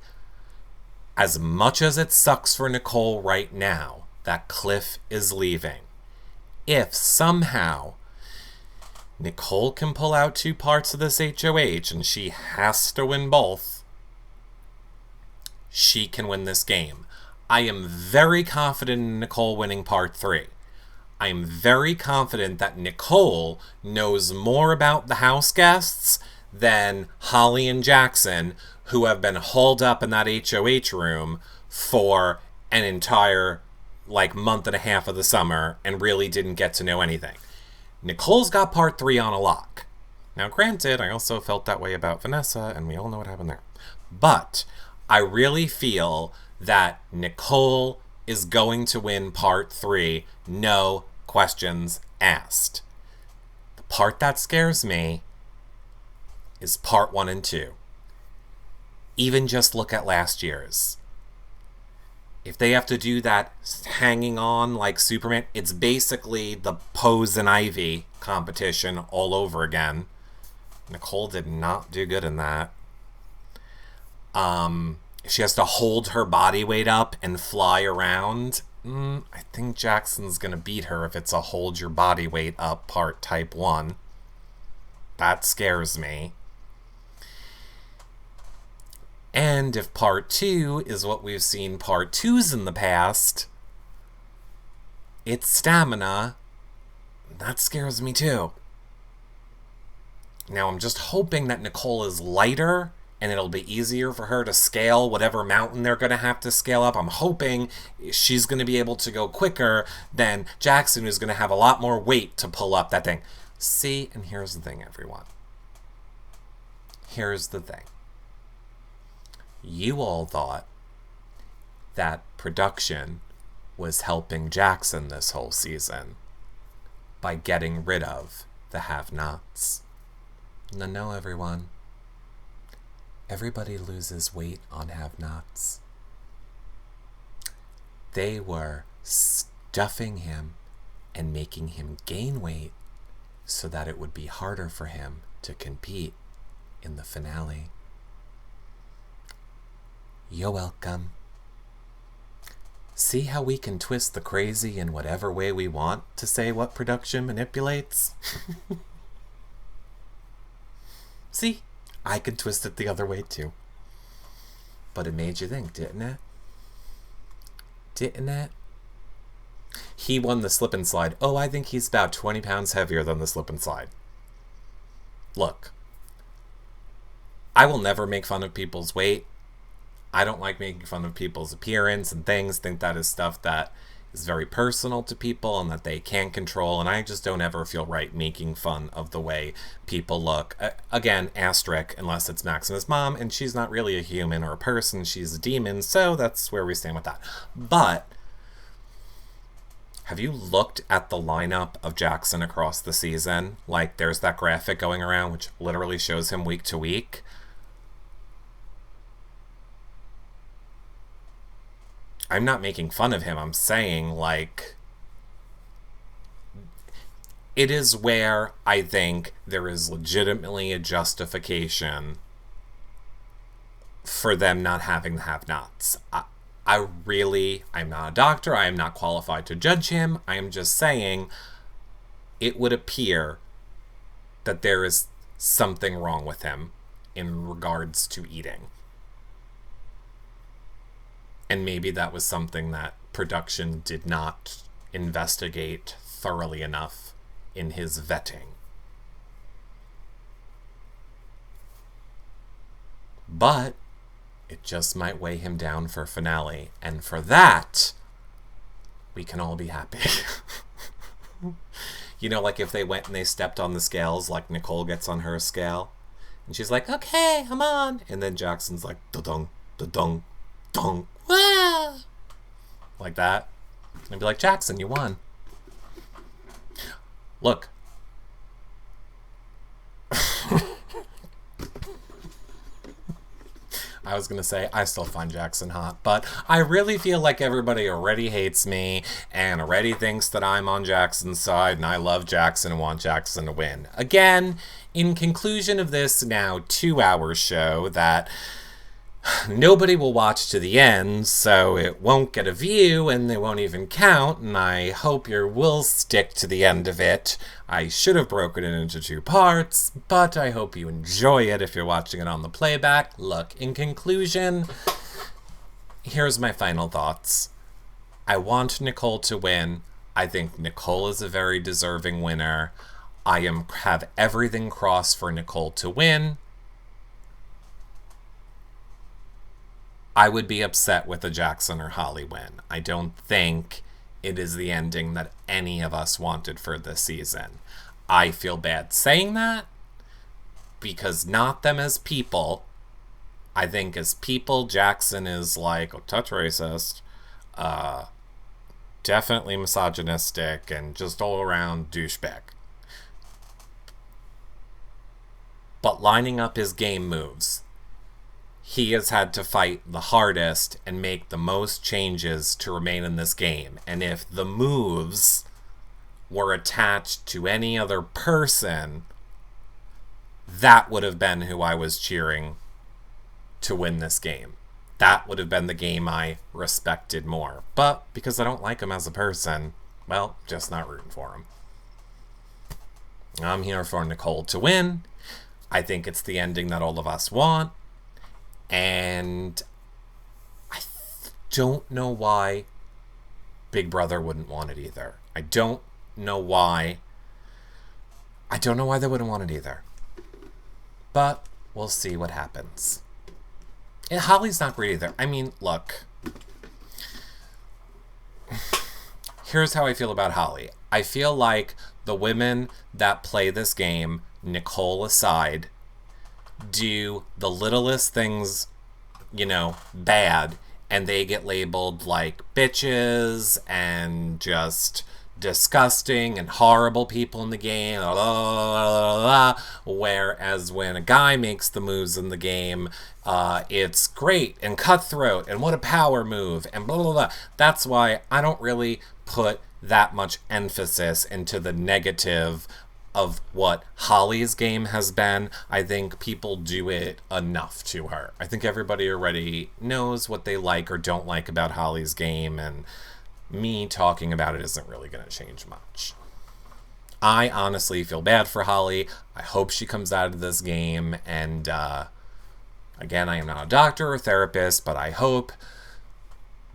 as much as it sucks for Nicole right now that Cliff is leaving, if somehow Nicole can pull out 2 parts of this HOH and she has to win both, she can win this game. I am very confident in Nicole winning part 3. I am very confident that Nicole knows more about the house guests than Holly and Jackson, who have been hauled up in that HOH room for an entire month and a half of the summer and really didn't get to know anything. Nicole's got part 3 on a lock. Now, granted, I also felt that way about Vanessa, and we all know what happened there. But I really feel that Nicole is going to win part 3, no questions asked. The part that scares me is part 1 and 2. Even just look at last year's. If they have to do that hanging on like Superman, it's basically the Pose and Ivy competition all over again. Nicole did not do good in that. She has to hold her body weight up and fly around. I think Jackson's going to beat her if it's a hold your body weight up part type 1. That scares me. And if part 2 is what we've seen part 2s in the past, it's stamina. That scares me too. Now I'm just hoping that Nicole is lighter and it'll be easier for her to scale whatever mountain they're going to have to scale up. I'm hoping she's going to be able to go quicker than Jackson, who's going to have a lot more weight to pull up that thing. See, and here's the thing, everyone. Here's the thing. You all thought that production was helping Jackson this whole season by getting rid of the have-nots. No, everyone. Everybody loses weight on have-nots. They were stuffing him and making him gain weight so that it would be harder for him to compete in the finale. You're welcome. See how we can twist the crazy in whatever way we want to say what production manipulates? See, I could twist it the other way too. But it made you think, didn't it? Didn't it? He won the slip and slide. Oh, I think he's about 20 pounds heavier than the slip and slide. Look, I will never make fun of people's weight. I don't like making fun of people's appearance and things. Think that is stuff that is very personal to people and that they can't control. And I just don't ever feel right making fun of the way people look. Again, asterisk, unless it's Maximus' mom, and she's not really a human or a person. She's a demon. So that's where we stand with that. But have you looked at the lineup of Jackson across the season? Like, there's that graphic going around, which literally shows him week to week. I'm not making fun of him. I'm saying, like, it is where I think there is legitimately a justification for them not having the have-nots. I'm not a doctor. I am not qualified to judge him. I am just saying it would appear that there is something wrong with him in regards to eating. And maybe that was something that production did not investigate thoroughly enough in his vetting. But it just might weigh him down for finale. And for that, we can all be happy. You know, like if they went and they stepped on the scales, like Nicole gets on her scale, and she's like, okay, I'm on. And then Jackson's like, da-dung, da-dung, dung, wah! Like that. And be like, Jackson, you won. Look. I was going to say, I still find Jackson hot, but I really feel like everybody already hates me and already thinks that I'm on Jackson's side and I love Jackson and want Jackson to win. Again, in conclusion of this now 2-hour show that nobody will watch to the end, so it won't get a view and they won't even count, and I hope you will stick to the end of it. I should have broken it into 2 parts, but I hope you enjoy it if you're watching it on the playback. Look, in conclusion, here's my final thoughts. I want Nicole to win. I think Nicole is a very deserving winner. I have everything crossed for Nicole to win. I would be upset with a Jackson or Holly win. I don't think it is the ending that any of us wanted for this season. I feel bad saying that because not them as people. I think as people, Jackson is like a touch racist, definitely misogynistic, and just all around douchebag. But lining up his game moves, he has had to fight the hardest and make the most changes to remain in this game. And if the moves were attached to any other person, that would have been who I was cheering to win this game. That would have been the game I respected more. But because I don't like him as a person, well, just not rooting for him. I'm here for Nicole to win. I think it's the ending that all of us want. And I don't know why Big Brother wouldn't want it either. I don't know why they wouldn't want it either. But we'll see what happens. And Holly's not great either. I mean, look. Here's how I feel about Holly. I feel like the women that play this game, Nicole aside, do the littlest things, bad, and they get labeled like bitches and just disgusting and horrible people in the game, blah, blah, blah, blah. Whereas when a guy makes the moves in the game, it's great and cutthroat and what a power move and blah, blah, blah. That's why I don't really put that much emphasis into the negative of what Holly's game has been. I think people do it enough to her. I think everybody already knows what they like or don't like about Holly's game, and me talking about it isn't really going to change much. I honestly feel bad for Holly. I hope she comes out of this game, and again, I am not a doctor or therapist, but I hope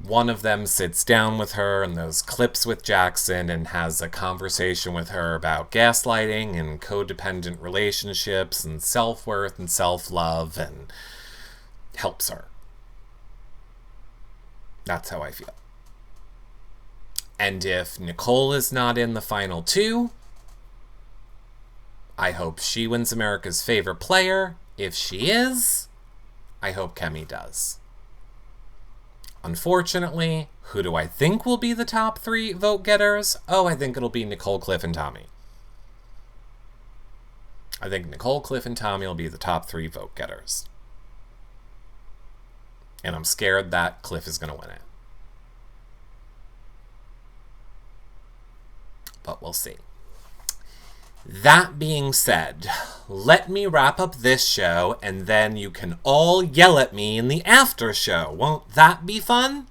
one of them sits down with her in those clips with Jackson and has a conversation with her about gaslighting and codependent relationships and self-worth and self-love and helps her. That's how I feel. And if Nicole is not in the final 2, I hope she wins America's favorite player. If she is, I hope Kemi does. Unfortunately, who do I think will be the top 3 vote getters? Oh, I think it'll be Nicole, Cliff, and Tommy. I think Nicole, Cliff, and Tommy will be the top 3 vote getters. And I'm scared that Cliff is going to win it. But we'll see. That being said, let me wrap up this show, and then you can all yell at me in the after show. Won't that be fun?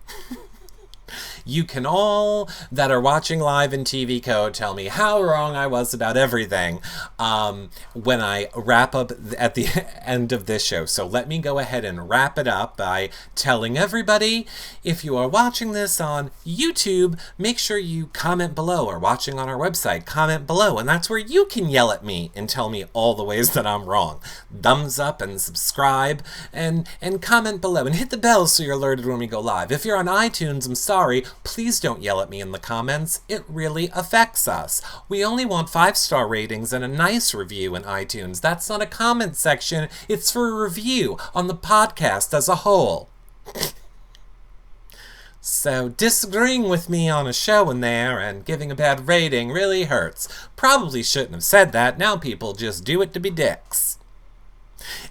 You can all that are watching live in TV Code tell me how wrong I was about everything when I wrap up at the end of this show. So let me go ahead and wrap it up by telling everybody, if you are watching this on YouTube, make sure you comment below, or watching on our website, comment below, and that's where you can yell at me and tell me all the ways that I'm wrong. Thumbs up and subscribe and comment below and hit the bell so you're alerted when we go live. If you're on iTunes, I'm sorry. Please don't yell at me in the comments. It really affects us. We only want 5-star ratings and a nice review in iTunes. That's not a comment section. It's for a review on the podcast as a whole. So disagreeing with me on a show in there and giving a bad rating really hurts. Probably shouldn't have said that. Now people just do it to be dicks.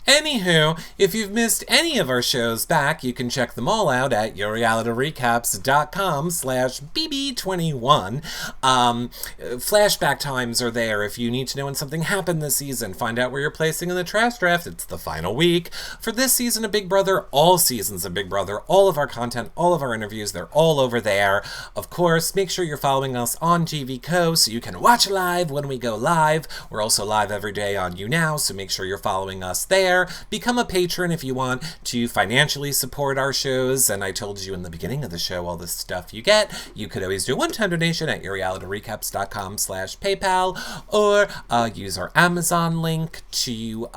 Anywho, if you've missed any of our shows back, you can check them all out at yourrealityrecaps.com/bb21. Flashback times are there if you need to know when something happened this season. Find out where you're placing in the trash draft. It's the final week. For this season of Big Brother, all seasons of Big Brother, all of our content, all of our interviews, they're all over there. Of course, make sure you're following us on TV Co so you can watch live when we go live. We're also live every day on YouNow, so make sure you're following us there. Become a patron if you want to financially support our shows. And I told you in the beginning of the show all this stuff you get. You could always do a one-time donation at yourrealityrecaps.com/PayPal, or use our Amazon link to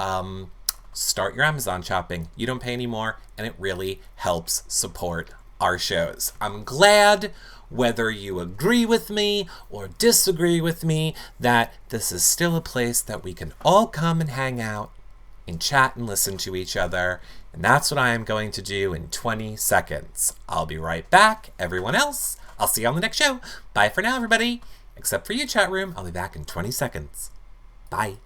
start your Amazon shopping. You don't pay any more, and it really helps support our shows. I'm glad, whether you agree with me or disagree with me, that this is still a place that we can all come and hang out and chat and listen to each other. And that's what I am going to do in 20 seconds. I'll be right back. Everyone else, I'll see you on the next show. Bye for now, everybody. Except for you, chat room. I'll be back in 20 seconds. Bye.